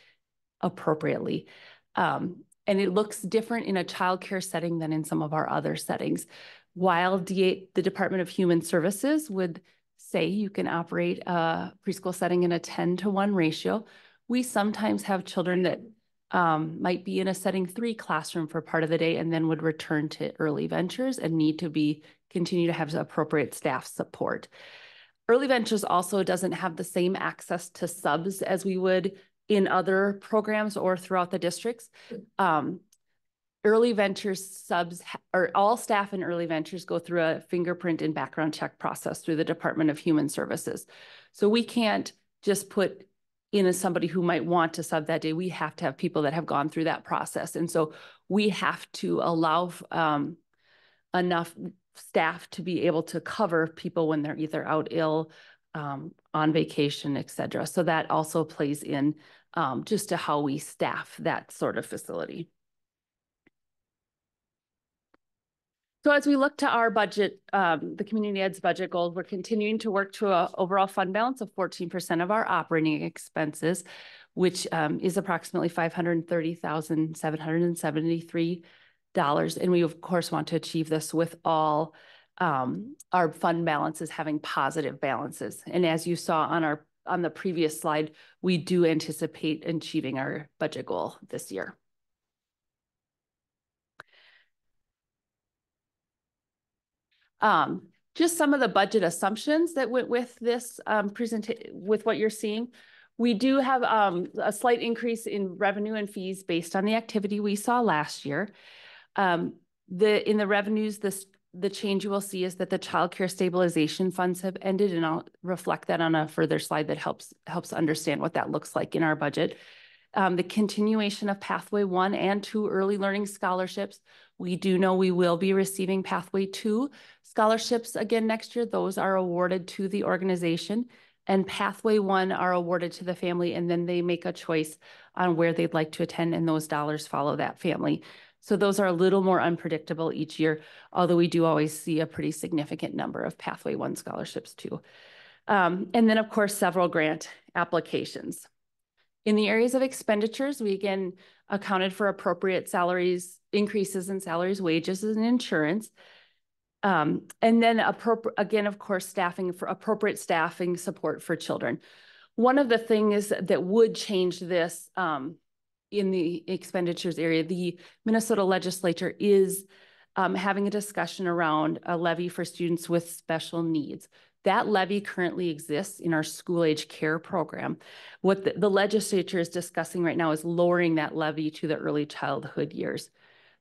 appropriately. And it looks different in a childcare setting than in some of our other settings. While the Department of Human Services would say you can operate a preschool setting in a 10-to-1 ratio, we sometimes have children that might be in a setting 3 classroom for part of the day and then would return to early ventures and need to continue to have appropriate staff support. Early ventures also doesn't have the same access to subs as we would in other programs or throughout the districts. Early ventures subs, or all staff in early ventures, go through a fingerprint and background check process through the Department of Human Services. So we can't just put in as somebody who might want to sub that day. We have to have people that have gone through that process. And so we have to allow enough staff to be able to cover people when they're either out ill, on vacation, et cetera. So that also plays in just to how we staff that sort of facility. So as we look to our budget, the community ed's budget goals, we're continuing to work to an overall fund balance of 14% of our operating expenses, which is approximately $530,773. And we of course want to achieve this with all our fund balances having positive balances. And as you saw on the previous slide, we do anticipate achieving our budget goal this year. Just some of the budget assumptions that went with this with what you're seeing. We do have a slight increase in revenue and fees based on the activity we saw last year. In the revenues, the change you will see is that the child care stabilization funds have ended, and I'll reflect that on a further slide that helps understand what that looks like in our budget. The continuation of Pathway 1 and 2 early learning scholarships. We do know we will be receiving Pathway 2 scholarships again next year. Those are awarded to the organization, and Pathway 1 are awarded to the family, and then they make a choice on where they'd like to attend, and those dollars follow that family. So those are a little more unpredictable each year, although we do always see a pretty significant number of Pathway 1 scholarships too. And then of course, several grant applications. In the areas of expenditures, we again accounted for appropriate salaries, increases in salaries, wages, and insurance. And then again, of course, staffing for appropriate staffing support for children. One of the things that would change this in the expenditures area, the Minnesota legislature is having a discussion around a levy for students with special needs. That levy currently exists in our school age care program. What the legislature is discussing right now is lowering that levy to the early childhood years.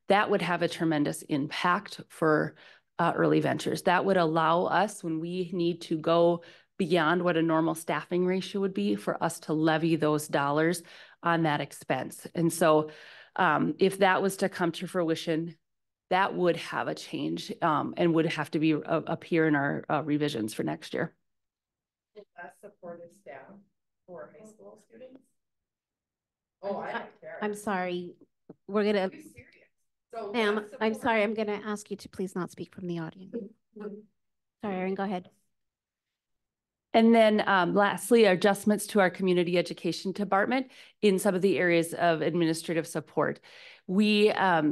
That would have a tremendous impact for early ventures. That would allow us, when we need to go beyond what a normal staffing ratio would be, for us to levy those dollars on that expense. And so if that was to come to fruition, that would have a change and would have to be appear in our revisions for next year. Less supportive staff for high school students? Oh, I don't care. I'm sorry. We're gonna. So ma'am, I'm sorry. I'm gonna ask you to please not speak from the audience. Sorry, Erin, go ahead. And then lastly, adjustments to our community education department in some of the areas of administrative support. We, a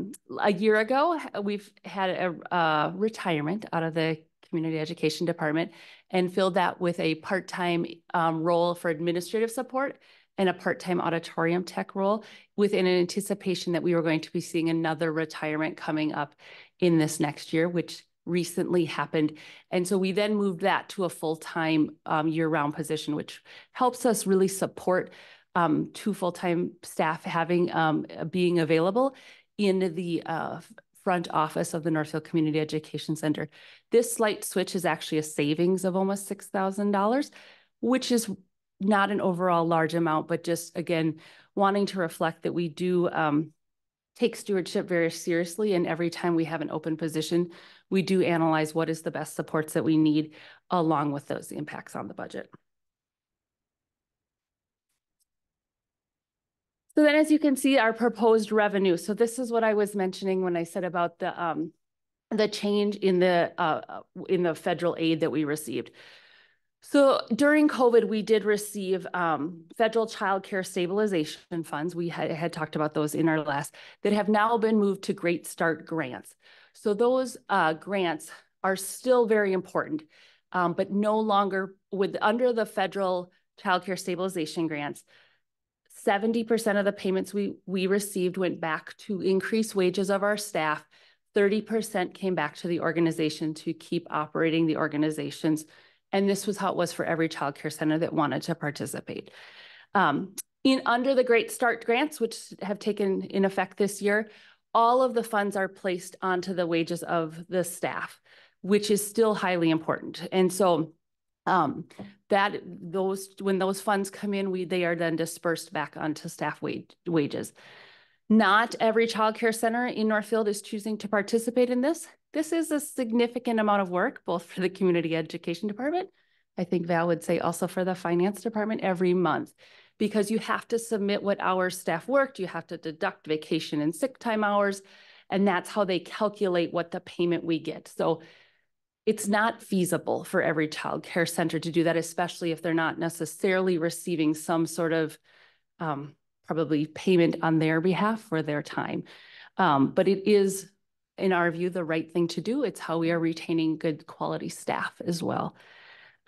year ago, we've had a retirement out of the community education department and filled that with a part-time role for administrative support and a part-time auditorium tech role, within an anticipation that we were going to be seeing another retirement coming up in this next year, which recently happened. And so we then moved that to a full-time year-round position, which helps us really support 2 full-time staff being available in the front office of the Northfield Community Education Center. This slight switch is actually a savings of almost $6,000, which is not an overall large amount, but just, again, wanting to reflect that we do take stewardship very seriously. And every time we have an open position, we do analyze what is the best supports that we need along with those impacts on the budget. So then, as you can see, our proposed revenue. So this is what I was mentioning when I said about the change in the federal aid that we received. So during COVID, we did receive federal child care stabilization funds. We had talked about those in our last, that have now been moved to Great Start grants. So those grants are still very important, but no longer under the federal child care stabilization grants. 70% of the payments we received went back to increase wages of our staff. 30% came back to the organization to keep operating the organizations. And this was how it was for every child care center that wanted to participate. Under the Great Start grants, which have taken in effect this year, all of the funds are placed onto the wages of the staff, which is still highly important. And so when those funds come in, they are then dispersed back onto staff wages. Not every child care center in Northfield is choosing to participate in this. This is a significant amount of work, both for the community education department. I think Val would say also for the finance department every month, because you have to submit what hours staff worked. You have to deduct vacation and sick time hours, and that's how they calculate what the payment we get. So it's not feasible for every child care center to do that, especially if they're not necessarily receiving some sort of probably payment on their behalf for their time. But it is, in our view, the right thing to do. It's how we are retaining good quality staff as well.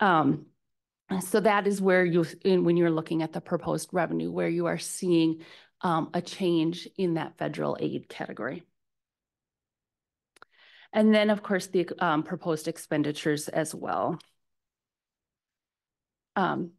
So that is where when you're looking at the proposed revenue, where you are seeing a change in that federal aid category. And then, of course, the proposed expenditures as well. And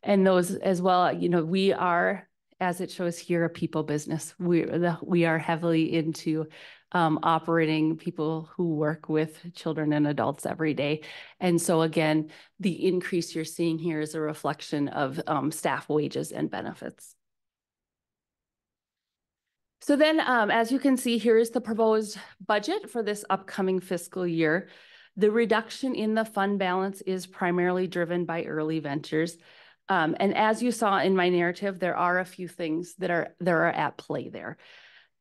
those as well, we are, as it shows here, a people business. We are heavily into operating people who work with children and adults every day. And so again, the increase you're seeing here is a reflection of staff wages and benefits. So then, as you can see, here is the proposed budget for this upcoming fiscal year. The reduction in the fund balance is primarily driven by early ventures. And as you saw in my narrative, there are a few things that are at play there.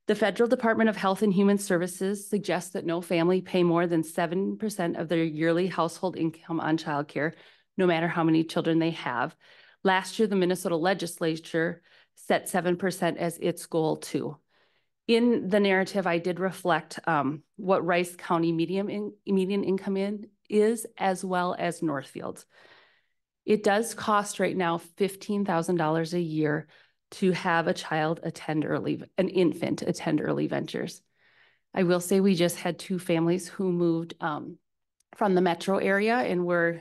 The Federal Department of Health and Human Services suggests that no family pay more than 7% of their yearly household income on childcare, no matter how many children they have. Last year, the Minnesota legislature set 7% as its goal too. In the narrative, I did reflect what Rice County median income is, as well as Northfield's. It does cost right now $15,000 a year to have an infant attend early ventures. I will say we just had 2 families who moved from the metro area and were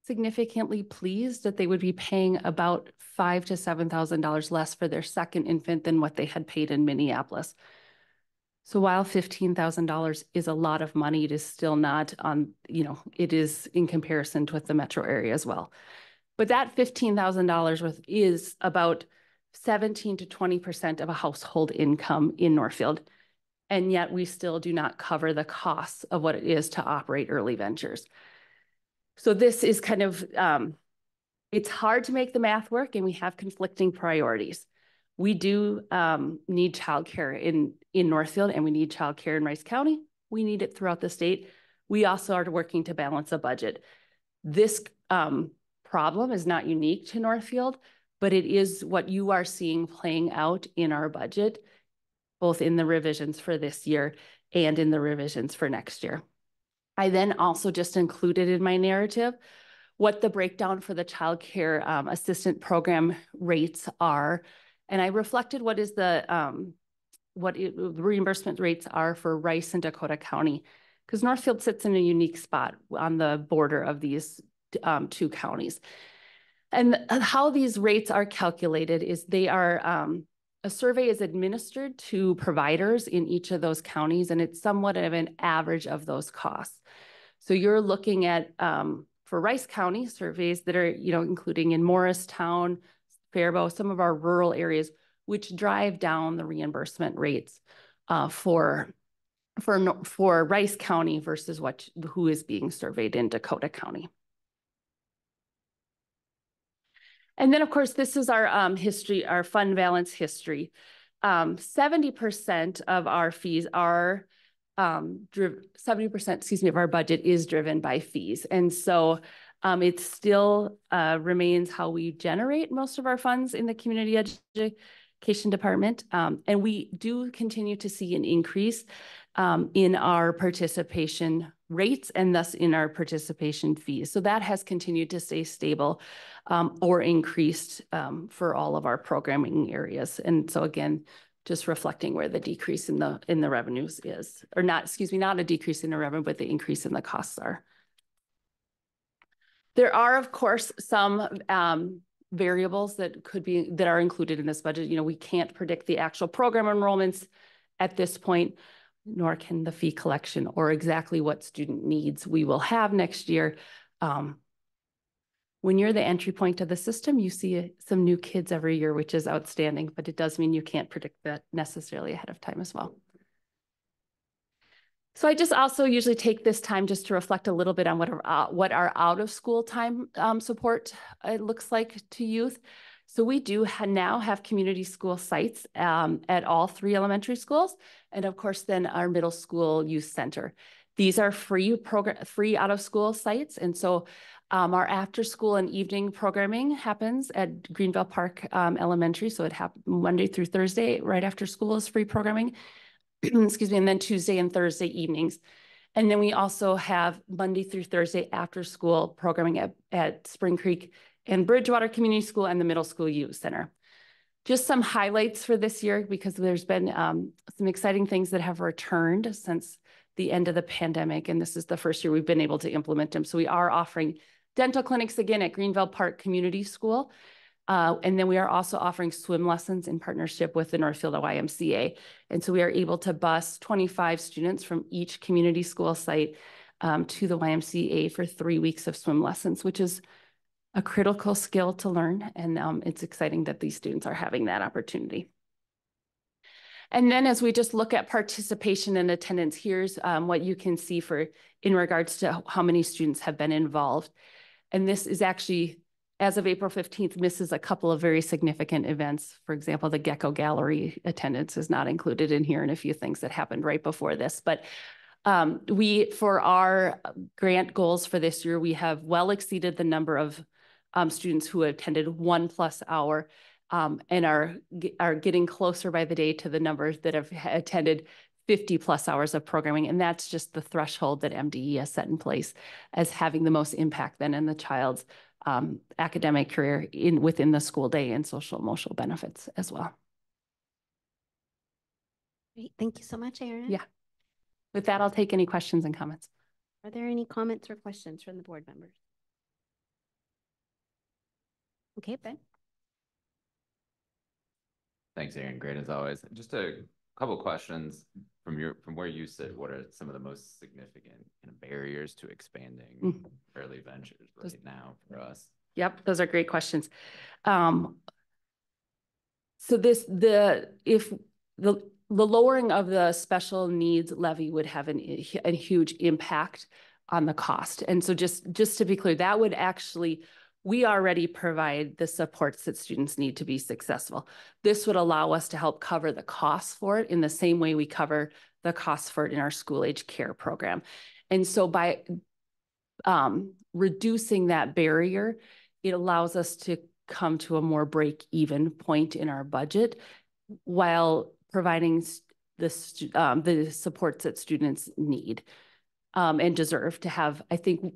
significantly pleased that they would be paying about $5,000 to $7,000 less for their second infant than what they had paid in Minneapolis. So while $15,000 is a lot of money, it is still not on, it is in comparison with the metro area as well. But that $15,000 is about 17 to 20% of a household income in Northfield. And yet we still do not cover the costs of what it is to operate early ventures. So this is kind of, it's hard to make the math work, and we have conflicting priorities. We do need childcare in Northfield, and we need childcare in Rice County. We need it throughout the state. We also are working to balance a budget. This problem is not unique to Northfield, but it is what you are seeing playing out in our budget, both in the revisions for this year and in the revisions for next year. I then also just included in my narrative what the breakdown for the child care assistant program rates are. And I reflected what the reimbursement rates are for Rice and Dakota County, because Northfield sits in a unique spot on the border of these 2 counties. And how these rates are calculated is they are, a survey is administered to providers in each of those counties, and it's somewhat of an average of those costs. So you're looking at, for Rice County, surveys that are, including in Morristown, Faribault, some of our rural areas, which drive down the reimbursement rates for Rice County versus who is being surveyed in Dakota County. And then, of course, this is our history, our fund balance history. 70% of our fees are 70%, excuse me, of our budget is driven by fees. And so it still remains how we generate most of our funds in the community education department. And we do continue to see an increase in our participation rates and thus in our participation fees. So that has continued to stay stable or increased for all of our programming areas. And so again, just reflecting where the decrease in the revenues is, or not, excuse me, not a decrease in the revenue, but the increase in the costs are. There are, of course, some variables that are included in this budget. You know, we can't predict the actual program enrollments at this point, nor can the fee collection or exactly what student needs we will have next year. When you're the entry point to the system, you see some new kids every year, which is outstanding, but it does mean you can't predict that necessarily ahead of time as well. So I just also usually take this time just to reflect a little bit on what our out of school time support looks like to youth. So we do now have community school sites at all 3 elementary schools, and of course then our middle school youth center. These are free out of school sites, and so our after school and evening programming happens at Greenville Park Elementary. So it happens Monday through Thursday, right after school is free programming. Excuse me, and then Tuesday and Thursday evenings. And then we also have Monday through Thursday after school programming at Spring Creek and Bridgewater Community School and the Middle School Youth Center. Just some highlights for this year, because there's been some exciting things that have returned since the end of the pandemic. And this is the first year we've been able to implement them. So we are offering dental clinics again at Greenville Park Community School. And then we are also offering swim lessons in partnership with the Northfield YMCA. And so we are able to bus 25 students from each community school site to the YMCA for 3 weeks of swim lessons, which is a critical skill to learn. And it's exciting that these students are having that opportunity. And then as we just look at participation and attendance, here's what you can see in regards to how many students have been involved. And this is actually, as of April 15th, misses a couple of very significant events. For example, the Gecko Gallery attendance is not included in here, and a few things that happened right before this. But for our grant goals for this year, we have well exceeded the number of students who attended 1+ hour and are getting closer by the day to the numbers that have attended 50+ hours of programming. And that's just the threshold that MDE has set in place as having the most impact then in the child's academic career within the school day and social emotional benefits as well. Great. Thank you so much, Erin. Yeah. With that, I'll take any questions and comments. Are there any comments or questions from the board members? Okay, Ben. Thanks, Erin. Great as always. Just a couple questions from where you sit. What are some of the most significant kind of barriers to expanding early ventures now for us? Yep, those are great questions. So the lowering of the special needs levy would have a huge impact on the cost. And so just to be clear, that would actually, we already provide the supports that students need to be successful. This would allow us to help cover the costs for it in the same way we cover the costs for it in our school age care program. And so by reducing that barrier, it allows us to come to a more break-even point in our budget while providing the supports that students need and deserve to have. I think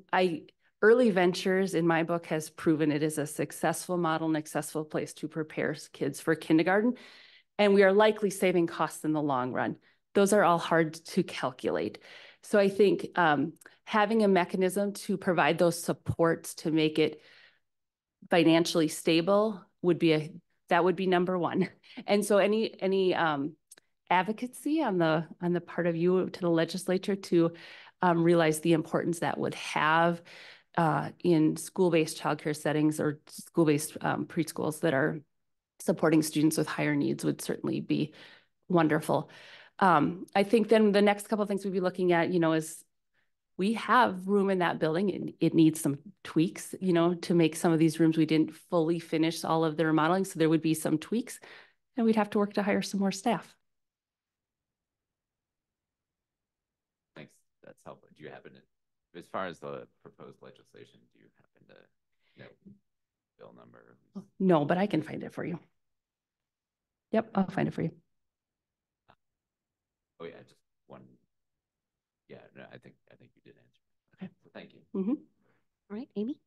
Early Ventures in my book has proven it is a successful model and accessible place to prepare kids for kindergarten. And we are likely saving costs in the long run. Those are all hard to calculate. So I think having a mechanism to provide those supports to make it financially stable would be number one. And so any advocacy on the part of you to the legislature to realize the importance that would have in school-based childcare settings or school-based preschools that are supporting students with higher needs would certainly be wonderful. I think then the next couple of things we'd be looking at, is we have room in that building and it needs some tweaks, you know, to make some of these rooms. We didn't fully finish all of the remodeling, so there would be some tweaks and we'd have to work to hire some more staff. Thanks, that's helpful. Do you happen to, as far as the proposed legislation, do you happen to know bill number? No, but I can find it for you. Yep, I'll find it for you. Oh yeah, just one. Yeah, no, I think you did answer. Okay, so thank you. All right, Amy.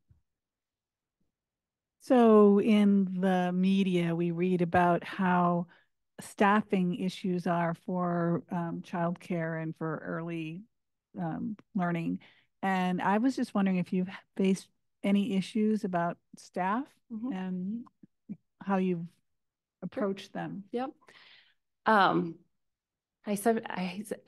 So in the media, we read about how staffing issues are for childcare and for early learning. And I was just wondering if you've faced any issues about staff and how you've approached them. Yep.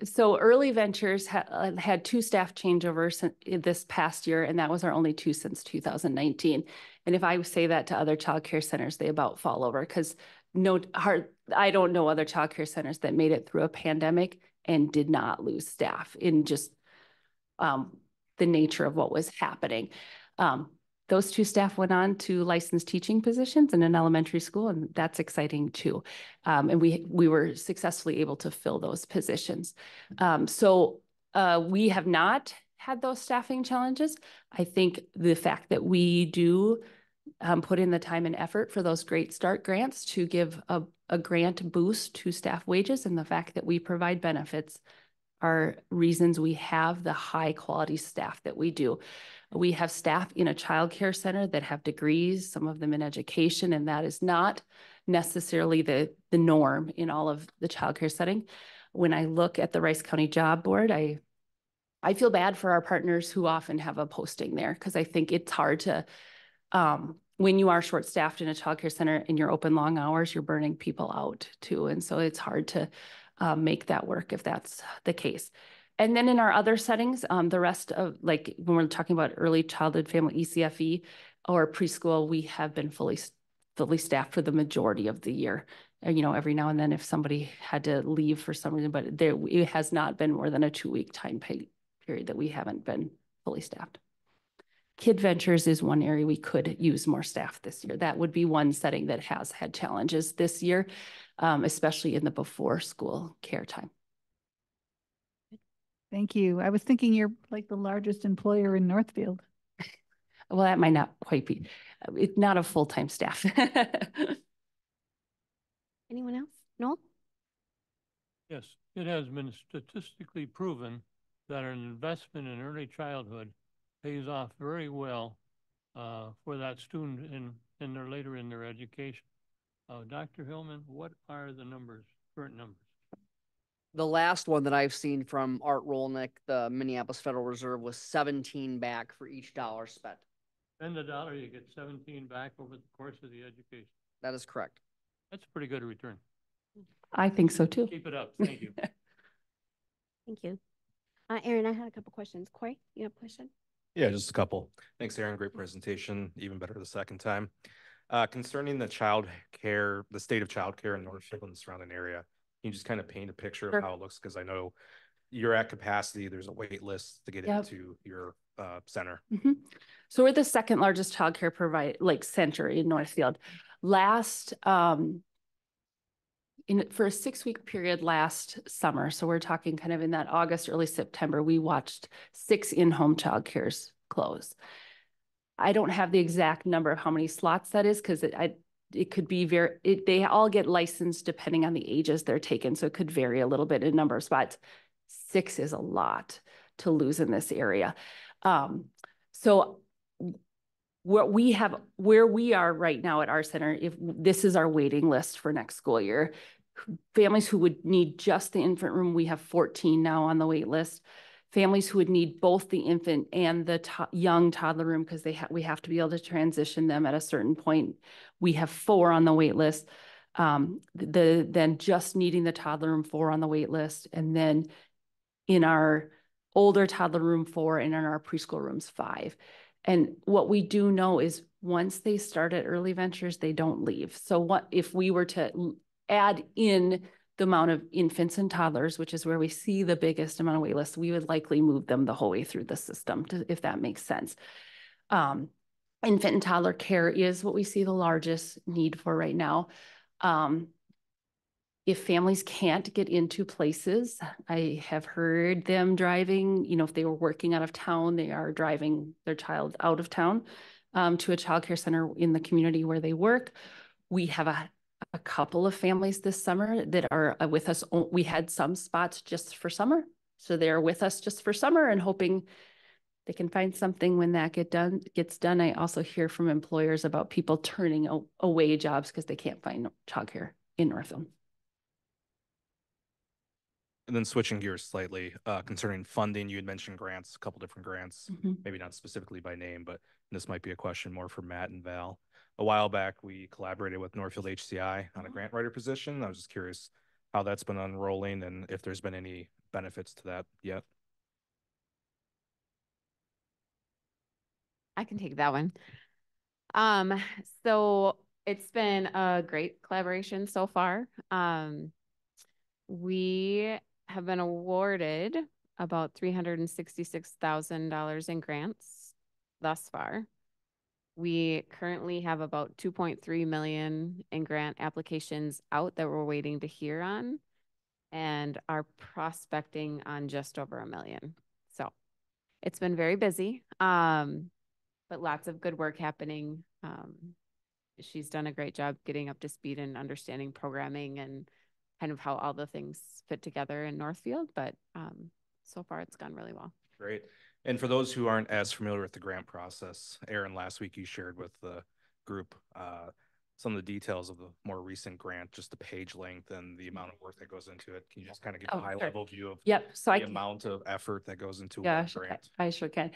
So Early Ventures had 2 staff changeovers this past year, and that was our only 2 since 2019. And if I say that to other childcare centers, they about fall over because I don't know other childcare centers that made it through a pandemic and did not lose staff in just the nature of what was happening. Those 2 staff went on to licensed teaching positions in an elementary school, and that's exciting too. And we were successfully able to fill those positions. So we have not had those staffing challenges. I think the fact that we do put in the time and effort for those Great Start grants to give a grant boost to staff wages, and the fact that we provide benefits are reasons we have the high quality staff that we do. We have staff in a childcare center that have degrees, some of them in education, and that is not necessarily the norm in all of the childcare setting. When I look at the Rice County Job Board, I feel bad for our partners who often have a posting there, because I think it's hard to, when you are short-staffed in a childcare center and you're open long hours, you're burning people out too. And so it's hard to make that work if that's the case. And then in our other settings, the rest of, like when we're talking about early childhood family ECFE or preschool, we have been fully staffed for the majority of the year. And, you know, every now and then if somebody had to leave for some reason, but it has not been more than a 2-week time period that we haven't been fully staffed. Kid Ventures is one area we could use more staff this year. That would be one setting that has had challenges this year, especially in the before school care time. Thank you. I was thinking you're like the largest employer in Northfield. Well, that might not quite be. It's not a full-time staff. Anyone else? Noel? Yes, it has been statistically proven that an investment in early childhood pays off very well for that student later in their education. Dr. Hillman, what are the numbers, current numbers? The last one that I've seen from Art Rolnick, the Minneapolis Federal Reserve, was 17 back for each dollar spent. Spend a dollar, you get 17 back over the course of the education. That is correct. That's a pretty good return. I think so too. Keep it up. Thank you. Thank you. Aaron, I had a couple questions. Corey, you have a question? Yeah, just a couple. Thanks, Aaron. Great presentation. Even better the second time. Concerning the state of childcare in Northfield and the surrounding area, can you just kind of paint a picture of how it looks? Because I know you're at capacity. There's a wait list to get into your center. So we're the second largest childcare center in Northfield. Last for a 6-week period last summer, so we're talking kind of in that August, early September, we watched 6 in-home childcares close. I don't have the exact number of how many slots that is, because it could be they all get licensed depending on the ages they're taken, so it could vary a little bit in number of spots. 6 is a lot to lose in this area. So where we are right now at our center, if this is our waiting list for next school year, families who would need just the infant room, we have 14 now on the wait list. Families who would need both the infant and the young toddler room, because we have to be able to transition them at a certain point. We have 4 on the wait list. Then just needing the toddler room, 4 on the wait list. And then in our older toddler room, 4, and in our preschool rooms, 5. And what we do know is once they start at Early Ventures, they don't leave. So what if we were to add in the amount of infants and toddlers, which is where we see the biggest amount of wait lists, we would likely move them the whole way through the system, if that makes sense. Infant and toddler care is what we see the largest need for right now. If families can't get into places, I have heard them driving, you know, if they were working out of town, they are driving their child out of town to a childcare center in the community where they work. We have a couple of families this summer that are with us. We had some spots just for summer. So they're with us just for summer and hoping they can find something when that gets done. I also hear from employers about people turning away jobs because they can't find childcare in Northfield. And then switching gears slightly, concerning funding, you had mentioned grants, a couple different grants, maybe not specifically by name, but this might be a question more for Matt and Val. A while back, we collaborated with Northfield HCI on a grant writer position. I was just curious how that's been unrolling and if there's been any benefits to that yet. I can take that one. So it's been a great collaboration so far. We have been awarded about $366,000 in grants thus far. We currently have about 2.3 million in grant applications out that we're waiting to hear on, and are prospecting on just over 1 million. So it's been very busy, but lots of good work happening. She's done a great job getting up to speed and understanding programming and kind of how all the things fit together in Northfield, but so far it's gone really well. Great. And for those who aren't as familiar with the grant process, Aaron, last week you shared with the group some of the details of the more recent grant, just the page length and the amount of work that goes into it. Can you just kind of give a high level view of so the amount of effort that goes into one grant? I sure can.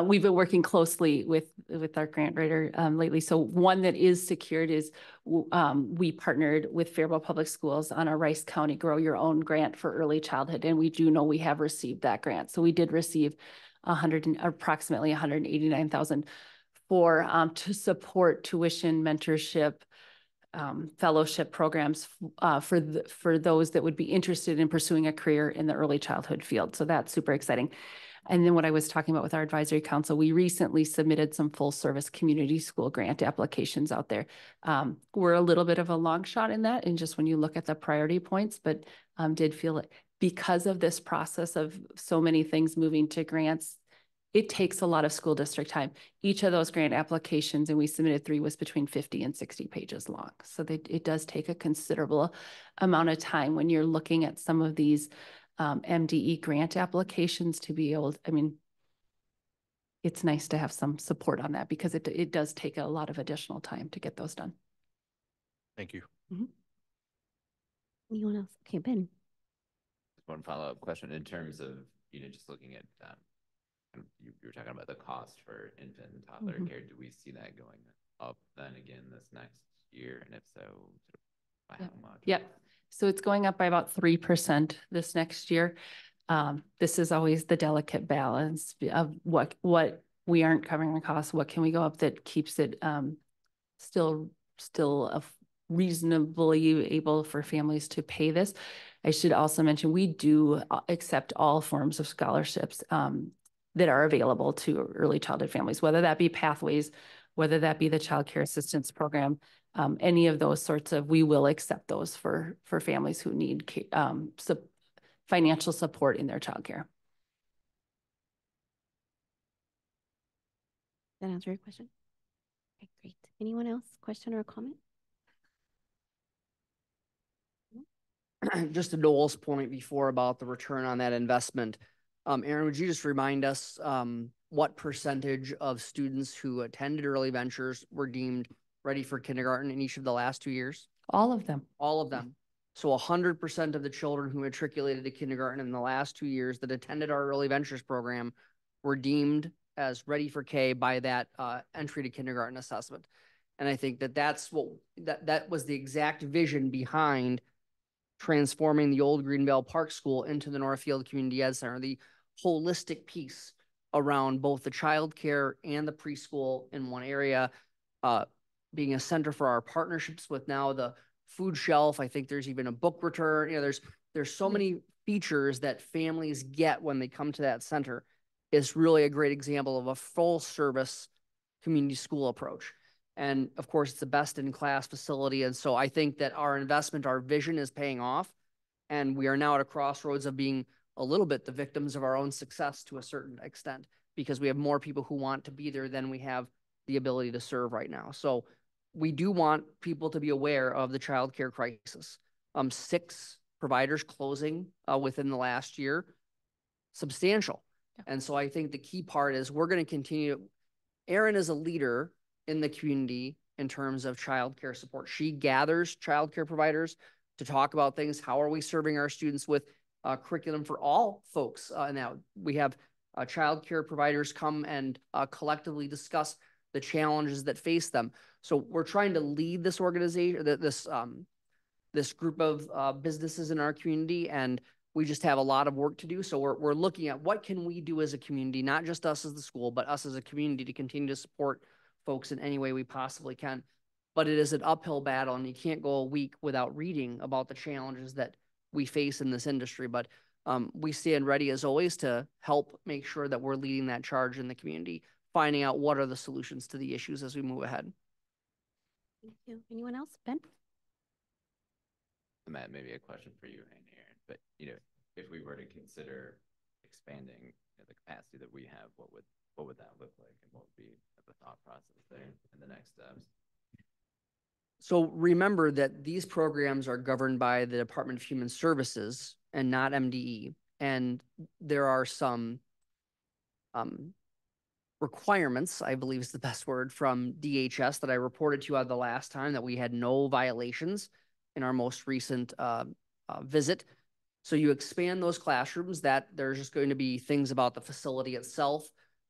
We've been working closely with our grant writer lately. So one that is secured is we partnered with Faribault Public Schools on a Rice County Grow Your Own grant for early childhood. And we do know we have received that grant. So we did receive approximately $189,000 for to support tuition, mentorship, fellowship programs for those that would be interested in pursuing a career in the early childhood field. So that's super exciting. And then what I was talking about with our advisory council, we recently submitted some full service community school grant applications out there. We're a little bit of a long shot in that, and just when you look at the priority points, but did feel it because of this process of so many things moving to grants. It takes a lot of school district time. Each of those grant applications, and we submitted 3, was between 50 and 60 pages long. So it does take a considerable amount of time when you're looking at some of these MDE grant applications to be able, I mean, it's nice to have some support on that because it does take a lot of additional time to get those done. Thank you. Anyone else? Okay, Ben. Just one follow-up question in terms of, just looking at, you were talking about the cost for infant and toddler care. Do we see that going up then again this next year? And if so, by how much? Yep. So it's going up by about 3% this next year. This is always the delicate balance of what we aren't covering the cost. What can we go up that keeps it still reasonably able for families to pay this? I should also mention we do accept all forms of scholarships that are available to early childhood families, whether that be Pathways, whether that be the Child Care Assistance Program, any of those sorts of, we will accept those for families who need financial support in their childcare. That answer your question? Okay, great. Anyone else? Question or comment? Just to Noel's point before about the return on that investment, Aaron, would you just remind us what percentage of students who attended Early Ventures were deemed ready for kindergarten in each of the last 2 years? All of them. All of them. So 100% of the children who matriculated to kindergarten in the last 2 years that attended our Early Ventures program were deemed as ready for K by that entry to kindergarten assessment. And I think that was the exact vision behind transforming the old Greenvale Park School into the Northfield Community Ed Center, the holistic piece around both the child care and the preschool in one area, being a center for our partnerships with now the food shelf. I think there's even a book return. You know, there's so many features that families get when they come to that center. It's really a great example of a full service community school approach. And of course, it's the best in class facility. And so I think that our investment, our vision is paying off. And we are now at a crossroads of being a little bit the victims of our own success to a certain extent, because we have more people who want to be there than we have the ability to serve right now. So we do want people to be aware of the childcare crisis. 6 providers closing within the last year, substantial. Yeah. And so I think the key part is we're going to continue. Erin is a leader in the community in terms of childcare support. She gathers childcare providers to talk about things. How are we serving our students with curriculum for all folks? Now we have childcare providers come and collectively discuss the challenges that face them. So we're trying to lead this organization, this group of businesses in our community, and we just have a lot of work to do. So we're looking at what can we do as a community, not just us as the school, but us as a community to continue to support folks in any way we possibly can. But it is an uphill battle, and you can't go a week without reading about the challenges that we face in this industry. But we stand ready as always to help make sure that we're leading that charge in the community, finding out what are the solutions to the issues as we move ahead. Thank you. Anyone else? Ben? Matt, maybe a question for you and Aaron, but if we were to consider expanding the capacity that we have, what would that look like, and what would be the thought process there and the next steps? So remember that these programs are governed by the Department of Human Services and not MDE. And there are some requirements, I believe is the best word, from DHS that I reported to you the last time, that we had no violations in our most recent visit. So you expand those classrooms, that there's just going to be things about the facility itself,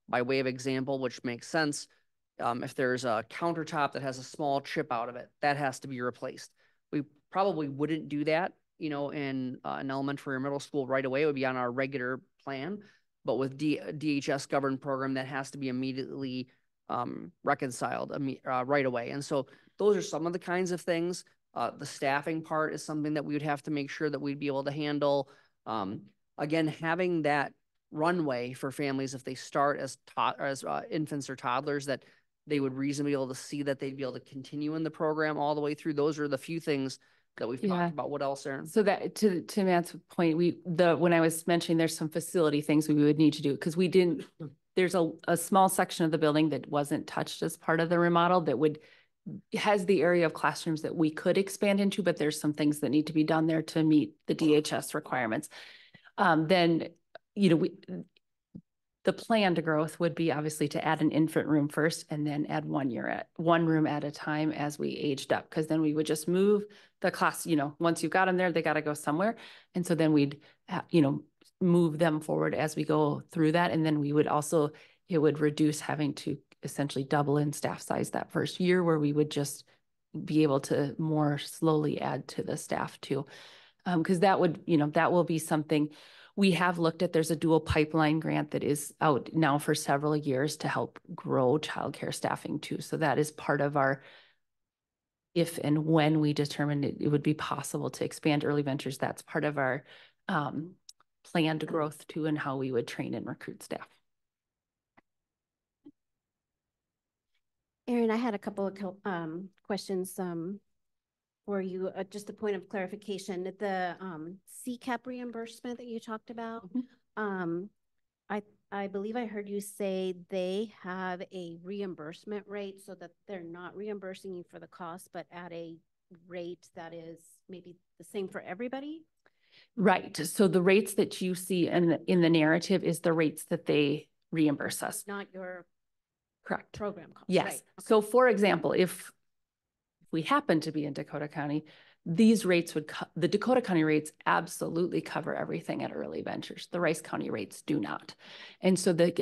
by way of example, which makes sense. If there's a countertop that has a small chip out of it, that has to be replaced. We probably wouldn't do that, in an elementary or middle school right away. It would be on our regular plan. But with DHS governed program, that has to be immediately reconciled right away. And so those are some of the kinds of things. The staffing part is something that we would have to make sure that we'd be able to handle. Again, having that runway for families, if they start as infants or toddlers, that they would reasonably be able to see that they'd be able to continue in the program all the way through. Those are the few things that we've talked about. What else, Erin? So that to Matt's point, when I was mentioning there's some facility things we would need to do, because there's a small section of the building that wasn't touched as part of the remodel that has the area of classrooms that we could expand into, but there's some things that need to be done there to meet the DHS requirements. Then, the planned growth would be obviously to add an infant room first, and then add one room at a time as we aged up. Because then we would just move the class, once you've got them there, they got to go somewhere. And so then we'd, move them forward as we go through that. And then it would reduce having to essentially double in staff size that first year, where we would just be able to more slowly add to the staff too. Because that will be something we have looked at. There's a dual pipeline grant that is out now for several years to help grow childcare staffing too. So that is part of our, if and when we determine it would be possible to expand early ventures, that's part of our planned growth too, and how we would train and recruit staff. Erin, I had a couple of questions for you. Just a point of clarification, the CCAP reimbursement that you talked about. I believe I heard you say they have a reimbursement rate, so that they're not reimbursing you for the cost, but at a rate that is maybe the same for everybody. Right. So the rates that you see in the narrative is the rates that they reimburse us. Not your correct program cost. Yes. Right. Okay. So for example, if we happen to be in Dakota County, these rates the Dakota County rates absolutely cover everything at Early Ventures. The Rice County rates do not. And so then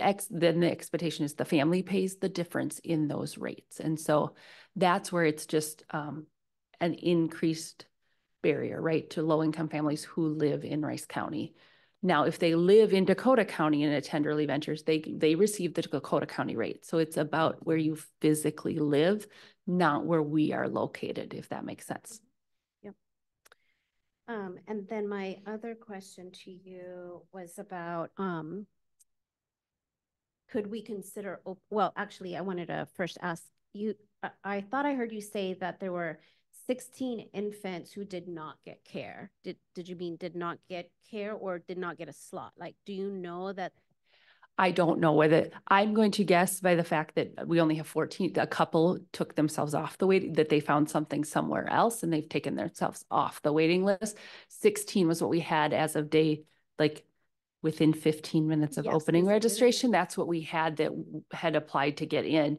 the expectation is the family pays the difference in those rates. And so that's where it's just an increased barrier, right, to low-income families who live in Rice County. Now, if they live in Dakota County and attend Early Ventures, they receive the Dakota County rate. So it's about where you physically live, not where we are located, if that makes sense. And then my other question to you was about, could we consider, well, actually, I wanted to first ask you, I thought I heard you say that there were 16 infants who did not get care. Did you mean did not get care or did not get a slot? Like, do you know that? I don't know whether, I'm going to guess by the fact that we only have 14, a couple took themselves off the waiting, that they found something somewhere else and they've taken themselves off the waiting list. 16 was what we had as of day, like within 15 minutes of opening registration. That's what we had that had applied to get in.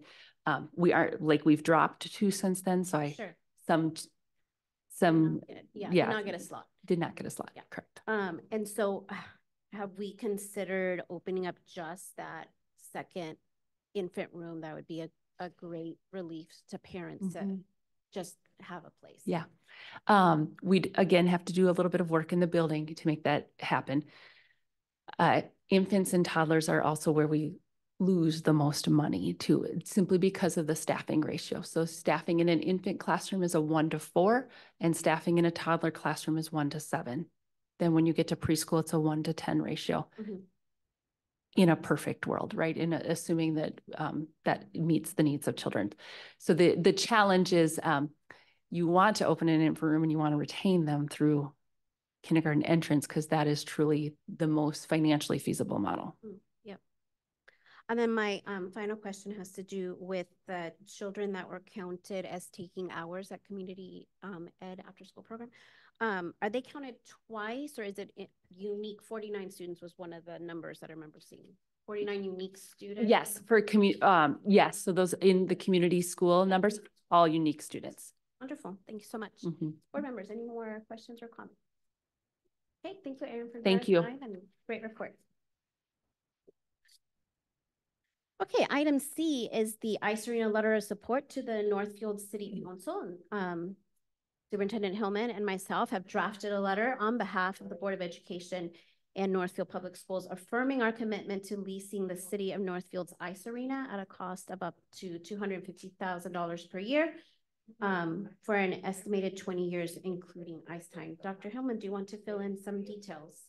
We aren't, like, we've dropped 2 since then. So some, Yeah, did not get a slot. Did not get a slot. Yeah. Correct. And so have we considered opening up just that second infant room? That would be a great relief to parents to just have a place. Yeah. We'd again have to do a little bit of work in the building to make that happen. Infants and toddlers are also where we lose the most money too, simply because of the staffing ratio. So staffing in an infant classroom is a 1-4 and staffing in a toddler classroom is 1-7. Then when you get to preschool, it's a 1-10 ratio. In a perfect world, right? In assuming that that meets the needs of children. So the challenge is you want to open an infant room and you want to retain them through kindergarten entrance because that is truly the most financially feasible model. Yep. And then my final question has to do with the children that were counted as taking hours at community ed after school program. Are they counted twice or is it unique? 49 students was one of the numbers that I remember seeing. 49 unique students? Yes, for yes. So those in the community school numbers, all unique students. Wonderful. Thank you so much. Board members, any more questions or comments? Okay, thank you, Erin, for your time and great report. Okay, item C is the Ice Arena letter of support to the Northfield City Council. Superintendent Hillman and myself have drafted a letter on behalf of the Board of Education and Northfield Public Schools affirming our commitment to leasing the City of Northfield's Ice Arena at a cost of up to $250,000 per year for an estimated 20 years, including ice time. Dr. Hillman, do you want to fill in some details?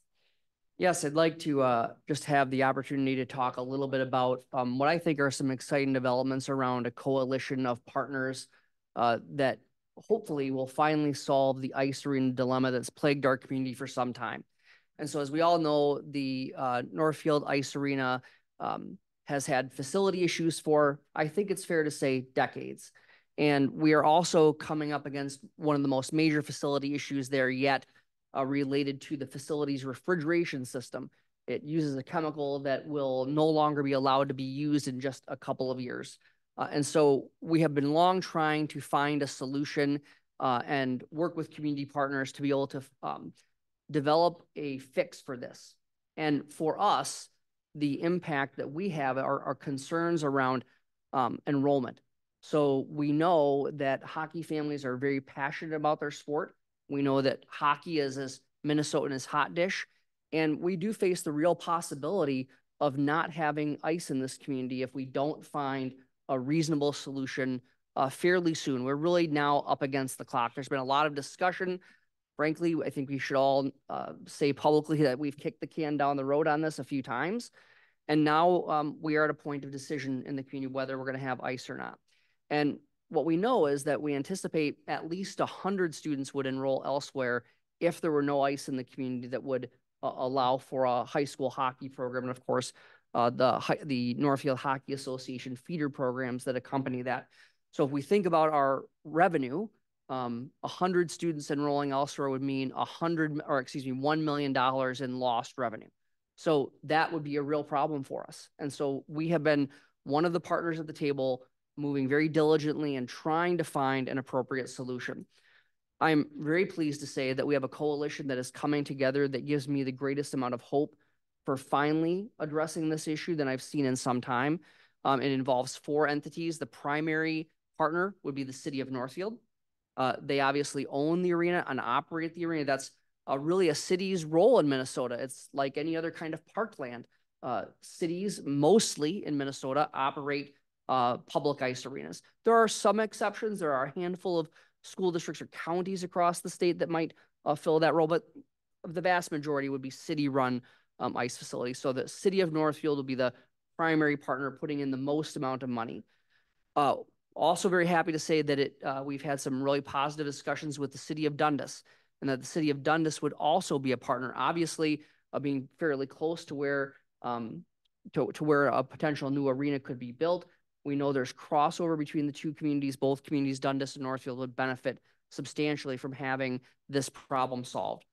Yes, I'd like to just have the opportunity to talk a little bit about what I think are some exciting developments around a coalition of partners that hopefully will finally solve the ice arena dilemma that's plagued our community for some time. And so as we all know, the Northfield Ice Arena has had facility issues for, I think it's fair to say, decades. And we are also coming up against one of the most major facility issues there yet, related to the facility's refrigeration system. It uses a chemical that will no longer be allowed to be used in just a couple of years. And so we have been long trying to find a solution and work with community partners to be able to develop a fix for this. And for us, the impact that we have are concerns around enrollment. So we know that hockey families are very passionate about their sport. We know that hockey is as Minnesotan's hot dish. And we do face the real possibility of not having ice in this community if we don't find a reasonable solution fairly soon. We're really now up against the clock. There's been a lot of discussion. Frankly, I think we should all say publicly that we've kicked the can down the road on this a few times. And now we are at a point of decision in the community whether we're going to have ice or not. And what we know is that we anticipate at least 100 students would enroll elsewhere if there were no ice in the community that would allow for a high school hockey program. And of course, the Northfield Hockey Association feeder programs that accompany that. So if we think about our revenue, 100 students enrolling elsewhere would mean $1 million in lost revenue. So that would be a real problem for us. And so we have been one of the partners at the table, moving very diligently and trying to find an appropriate solution. I'm very pleased to say that we have a coalition that is coming together that gives me the greatest amount of hope for finally addressing this issue than I've seen in some time. It involves 4 entities. The primary partner would be the City of Northfield. They obviously own the arena and operate the arena. That's really a city's role in Minnesota. It's like any other kind of parkland. Cities, mostly in Minnesota, operate public ice arenas. There are some exceptions. There are a handful of school districts or counties across the state that might fill that role, but the vast majority would be city-run ice facilities. So the city of Northfield will be the primary partner putting in the most amount of money. Also very happy to say that we've had some really positive discussions with the city of Dundas, and that the city of Dundas would also be a partner, obviously being fairly close to where to where a potential new arena could be built. We know there's crossover between the two communities. Both communities, Dundas and Northfield, would benefit substantially from having this problem solved.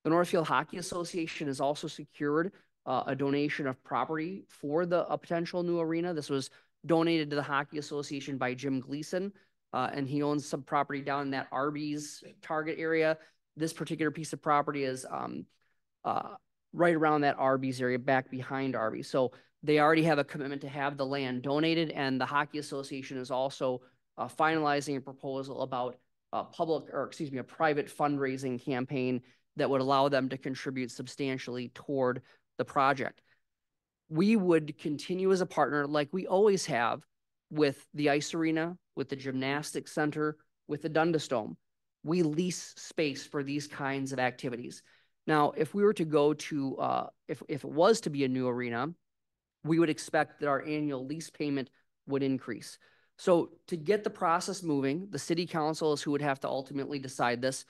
The Northfield Hockey Association has also secured a donation of property for a potential new arena. This was donated to the Hockey Association by Jim Gleason, and he owns some property down in that Arby's Target area. This particular piece of property is right around that Arby's area, back behind Arby's. So they already have a commitment to have the land donated, and the Hockey Association is also finalizing a proposal about a private fundraising campaign that would allow them to contribute substantially toward the project. We would continue as a partner like we always have with the ice arena, with the gymnastics center, with the Dundas Dome. We lease space for these kinds of activities. Now, if we were to go to, if it was to be a new arena, we would expect that our annual lease payment would increase. So to get the process moving, the city council is who would have to ultimately decide this.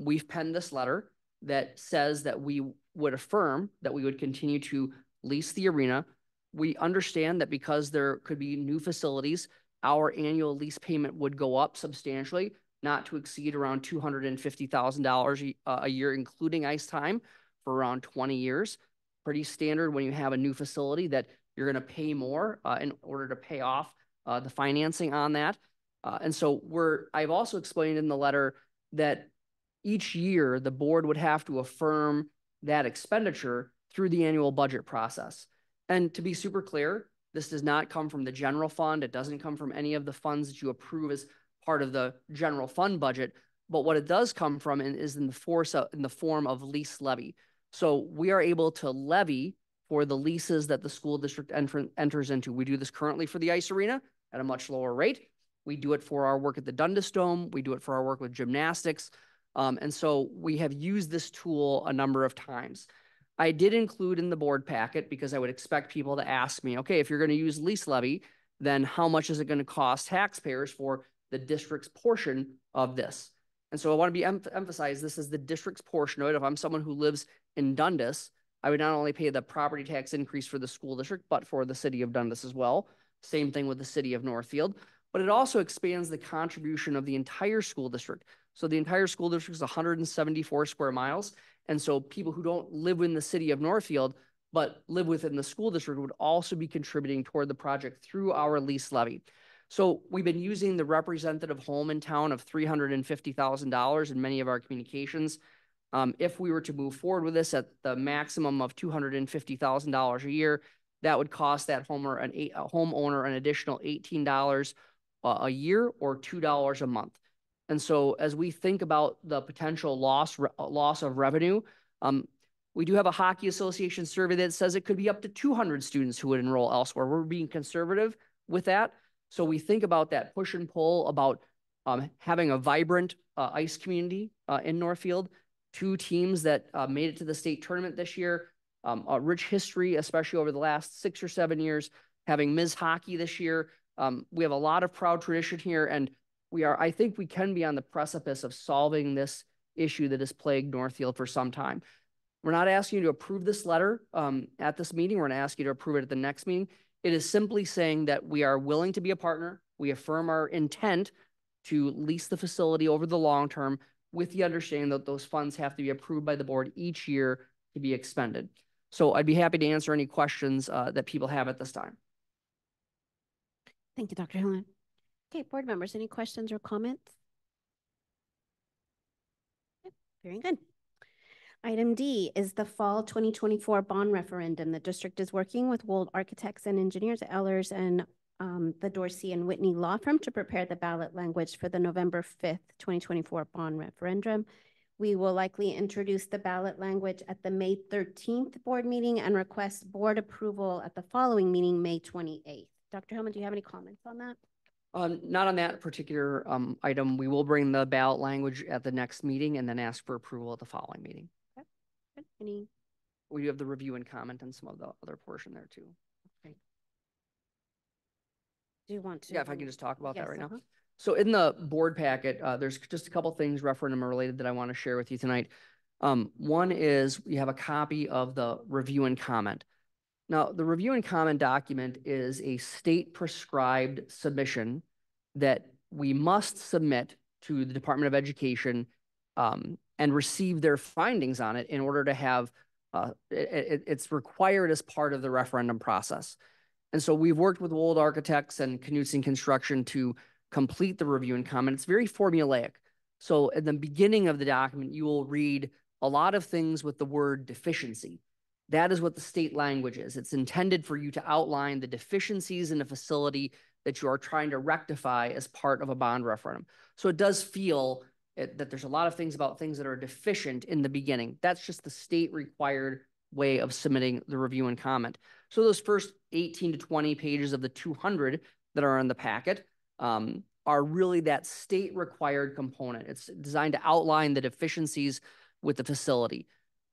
We've penned this letter that says that we would affirm that we would continue to lease the arena. We understand that because there could be new facilities, our annual lease payment would go up substantially, not to exceed around $250,000 a year, including ice time, for around 20 years. Pretty standard when you have a new facility that you're going to pay more in order to pay off the financing on that. And so I've also explained in the letter that each year the board would have to affirm that expenditure through the annual budget process. And to be super clear, this does not come from the general fund. It doesn't come from any of the funds that you approve as part of the general fund budget. But what it does come from is in the form of lease levy. So we are able to levy for the leases that the school district enters into. We do this currently for the ice arena at a much lower rate. We do it for our work at the Dundas Dome. We do it for our work with gymnastics. And so we have used this tool a number of times. I did include in the board packet, because I would expect people to ask me, okay, if you're going to use lease levy, then how much is it going to cost taxpayers for the district's portion of this? And so I want to be emphasize this is the district's portion of it. If I'm someone who lives in Dundas, I would not only pay the property tax increase for the school district, but for the city of Dundas as well. Same thing with the city of Northfield. But it also expands the contribution of the entire school district. So the entire school district is 174 square miles. And so people who don't live in the city of Northfield, but live within the school district, would also be contributing toward the project through our lease levy. So we've been using the representative home in town of $350,000 in many of our communications. If we were to move forward with this at the maximum of $250,000 a year, that would cost that homeowner an additional $18 a year or $2 a month. And so as we think about the potential loss of revenue, we do have a Hockey Association survey that says it could be up to 200 students who would enroll elsewhere. We're being conservative with that. So we think about that push and pull about having a vibrant ice community in Northfield, 2 teams that made it to the state tournament this year, a rich history, especially over the last 6 or 7 years, having Ms. Hockey this year. We have a lot of proud tradition here, and I think we can be on the precipice of solving this issue that has plagued Northfield for some time. We're not asking you to approve this letter at this meeting. We're going to ask you to approve it at the next meeting. It is simply saying that we are willing to be a partner. We affirm our intent to lease the facility over the long term, with the understanding that those funds have to be approved by the board each year to be expended. So I'd be happy to answer any questions that people have at this time. Thank you, Dr. Hillen. Okay, board members, any questions or comments? Okay, very good. Item D is the fall 2024 bond referendum. The district is working with Wold Architects and Engineers, Ehlers, and the Dorsey and Whitney law firm to prepare the ballot language for the November 5th, 2024 bond referendum. We will likely introduce the ballot language at the May 13th board meeting and request board approval at the following meeting, May 28th. Dr. Hillman, do you have any comments on that? Not on that particular item. We will bring the ballot language at the next meeting and then ask for approval at the following meeting. Good. Any, We do have the review and comment and some of the other portion there too. okay. Do you want to? Yeah, if I can just talk about that Yes, right now. uh-huh. So in the board packet, there's just a couple things referendum related that I want to share with you tonight. One is we have a copy of the review and comment. Now, the review and comment document is a state prescribed submission that we must submit to the Department of Education and receive their findings on it in order to have, it's required as part of the referendum process. And so we've worked with Wold Architects and Knudsen Construction to complete the review and comment. It's very formulaic. So at the beginning of the document, you will read a lot of things with the word deficiency. That is what the state language is. It's intended for you to outline the deficiencies in a facility that you are trying to rectify as part of a bond referendum. So it does feel that there's a lot of things about things that are deficient in the beginning. That's just the state required way of submitting the review and comment. So those first 18 to 20 pages of the 200 that are in the packet are really that state required component. It's designed to outline the deficiencies with the facility.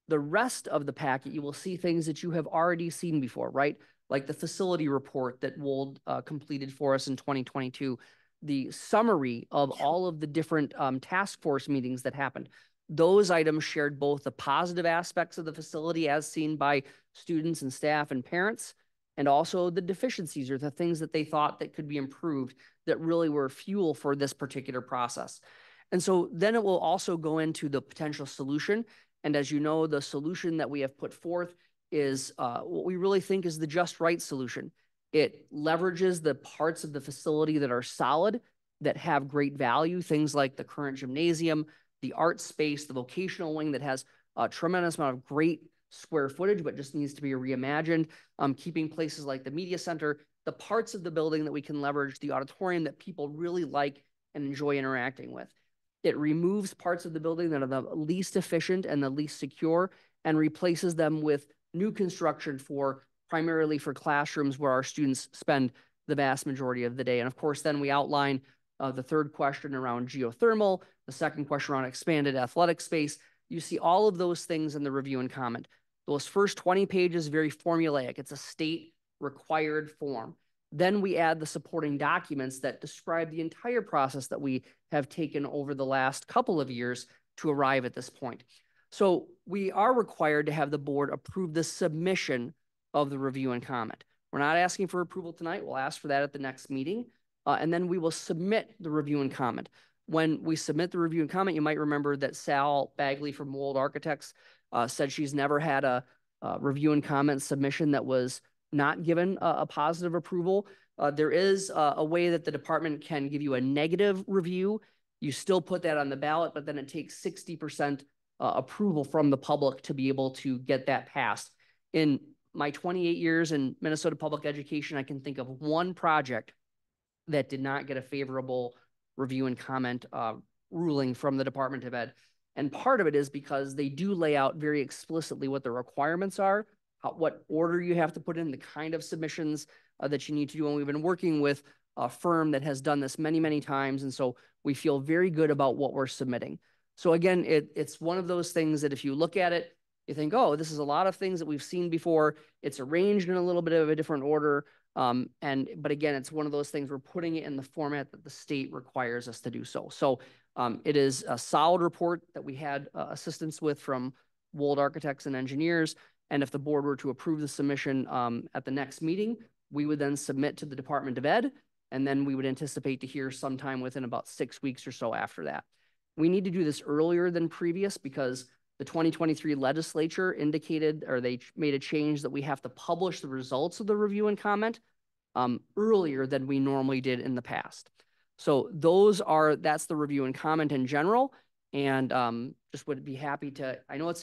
The rest of the packet, you will see things that you have already seen before, right? Like the facility report that Wold completed for us in 2022, the summary of all of the different task force meetings that happened. Those items shared both the positive aspects of the facility as seen by students and staff and parents, and also the deficiencies or the things that they thought that could be improved that really were fuel for this particular process. And so then it will also go into the potential solution. And as you know, the solution that we have put forth is what we really think is the just right solution. It leverages the parts of the facility that are solid, that have great value, things like the current gymnasium, the art space, the vocational wing that has a tremendous amount of great square footage, but just needs to be reimagined, keeping places like the media center, the parts of the building that we can leverage, the auditorium that people really like and enjoy interacting with. It removes parts of the building that are the least efficient and the least secure and replaces them with new construction primarily for classrooms where our students spend the vast majority of the day. And of course, then we outline the third question around geothermal, the second question around expanded athletic space. You see all of those things in the review and comment. Those first 20 pages, very formulaic. It's a state required form. Then we add the supporting documents that describe the entire process that we have taken over the last couple of years to arrive at this point. So we are required to have the board approve the submission of the review and comment. We're not asking for approval tonight. We'll ask for that at the next meeting. And then we will submit the review and comment. When we submit the review and comment, you might remember that Sal Bagley from Wold Architects said she's never had a review and comment submission that was not given a positive approval. There is a way that the department can give you a negative review. You still put that on the ballot, but then it takes 60% approval from the public to be able to get that passed. In my 28 years in Minnesota public education, I can think of one project that did not get a favorable review and comment ruling from the Department of Ed. And part of it is because they do lay out very explicitly what the requirements are, what order you have to put in, the kind of submissions that you need to do. And we've been working with a firm that has done this many, many times. And so we feel very good about what we're submitting. So again, it's one of those things that if you look at it, you think, oh, this is a lot of things that we've seen before. It's arranged in a little bit of a different order. But again, it's one of those things we're putting it in the format that the state requires us to do so. So it is a solid report that we had assistance with from Wold Architects and Engineers. And if the board were to approve the submission at the next meeting, we would then submit to the Department of Ed. And then we would anticipate to hear sometime within about 6 weeks or so after that. We need to do this earlier than previous because the 2023 legislature indicated, or they made a change that we have to publish the results of the review and comment earlier than we normally did in the past. So that's the review and comment in general. And just would be happy to, I know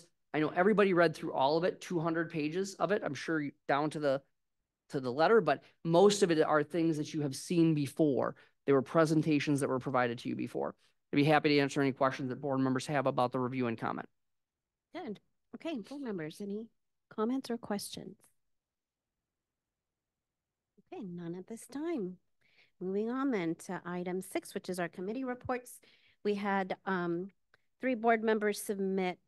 everybody read through all of it, 200 pages of it. I'm sure down to the letter, but most of it are things that you have seen before. They were presentations that were provided to you before. I'd be happy to answer any questions that board members have about the review and comment. Good. Okay, board members, any comments or questions? Okay, none at this time. moving on then to item 6, which is our committee reports. We had 3 board members submit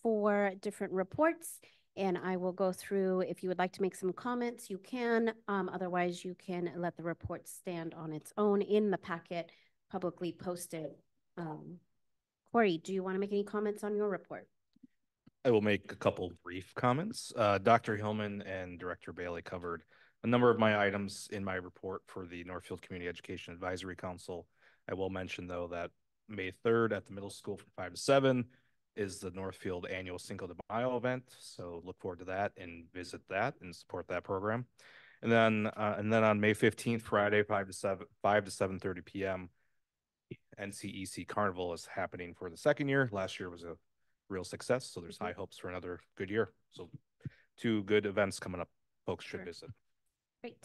4 different reports, and I will go through. If you would like to make some comments, you can. Otherwise, you can let the report stand on its own in the packet publicly posted. Corey, do you want to make any comments on your report? I will make a couple brief comments. Dr. Hillman and Director Bailey covered a number of my items in my report for the Northfield Community Education Advisory Council. I will mention, though, that May 3rd at the middle school from 5 to 7 is the Northfield annual Cinco de Mayo event. So look forward to that and visit that and support that program. And then on May 15th, Friday, 5 to 7:30 p.m., NCEC Carnival is happening for the 2nd year. Last year was a real success, so there's high hopes for another good year. So 2 good events coming up. Folks should visit. Great.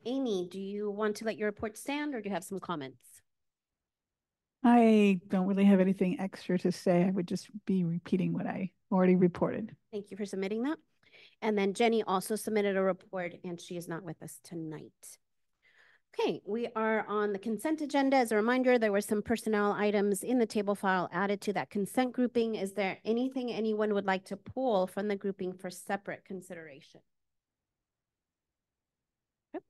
Amy, do you want to let your report stand, or do you have some comments? I don't really have anything extra to say. I would just be repeating what I already reported. Thank you for submitting that. And then Jenny also submitted a report, and she is not with us tonight. Okay, we are on the consent agenda. As a reminder, there were some personnel items in the table file added to that consent grouping. Is there anything anyone would like to pull from the grouping for separate consideration? Yep.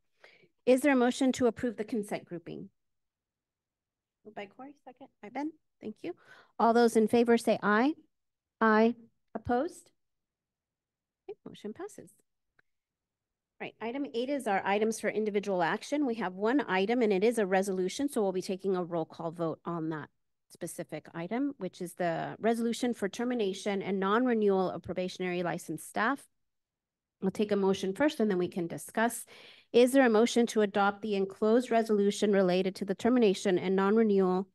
Is there a motion to approve the consent grouping? Moved by Corey, second by Ben. Thank you. All those in favor say aye. Aye. Opposed? Okay, motion passes. Right, item 8 is our items for individual action. We have 1 item and it is a resolution, so we'll be taking a roll call vote on that specific item, which is the resolution for termination and non-renewal of probationary licensed staff. We'll take a motion first and then we can discuss. Is there a motion to adopt the enclosed resolution related to the termination and non-renewal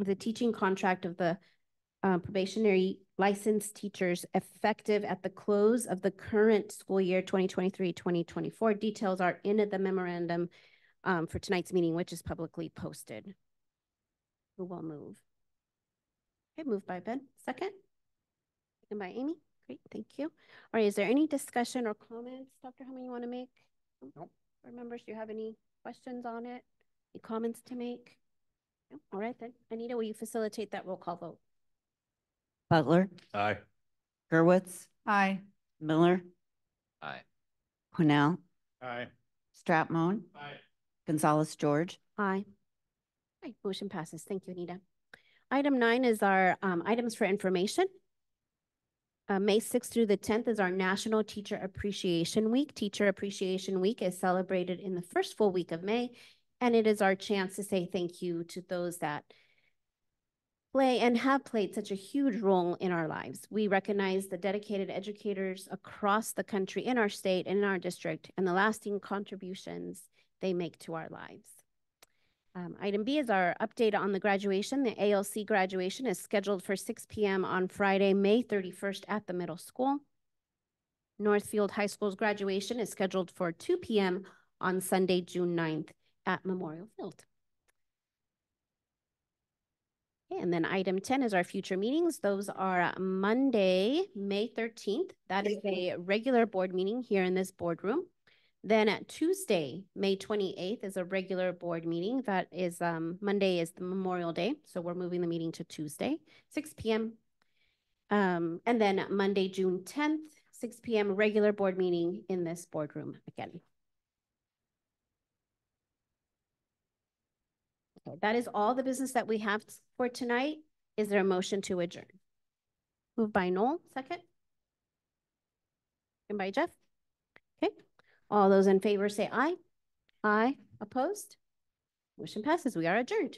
of the teaching contract of the probationary licensed teachers effective at the close of the current school year 2023-2024. Details are in the memorandum for tonight's meeting, which is publicly posted. Who will move? Okay, moved by Ben. Second? Second by Amy. Great, thank you. All right, is there any discussion or comments, Dr. Hillman, you want to make? Nope. Board members, do you have any questions on it? Any comments to make? No? All right then. Anita, will you facilitate that roll call vote? Butler. Aye. Gerwitz. Aye. Miller. Aye. Cornell. Aye. Stratmon. Aye. Gonzalez George. Aye. Right, motion passes. Thank you, Anita. Item 9 is our items for information. May 6th through the 10th is our National Teacher Appreciation Week. Teacher Appreciation Week is celebrated in the first full week of May, and it is our chance to say thank you to those that play and have played such a huge role in our lives. We recognize the dedicated educators across the country, in our state and in our district, and the lasting contributions they make to our lives. Item B is our update on the graduation. The ALC graduation is scheduled for 6 p.m. on Friday, May 31st at the middle school. Northfield High School's graduation is scheduled for 2 p.m. on Sunday, June 9th at Memorial Field. Okay, and then item 10 is our future meetings. Those are Monday, May 13th. That is a regular board meeting here in this boardroom. Then at Tuesday, May 28th is a regular board meeting. That is Monday is the Memorial Day. So we're moving the meeting to Tuesday, 6 p.m. And then Monday, June 10th, 6 p.m. regular board meeting in this boardroom again. Okay, that is all the business that we have for tonight. Is there a motion to adjourn? Moved by Noel, second. And by Jeff. Okay. All those in favor say aye. Aye. Opposed? Motion passes. We are adjourned.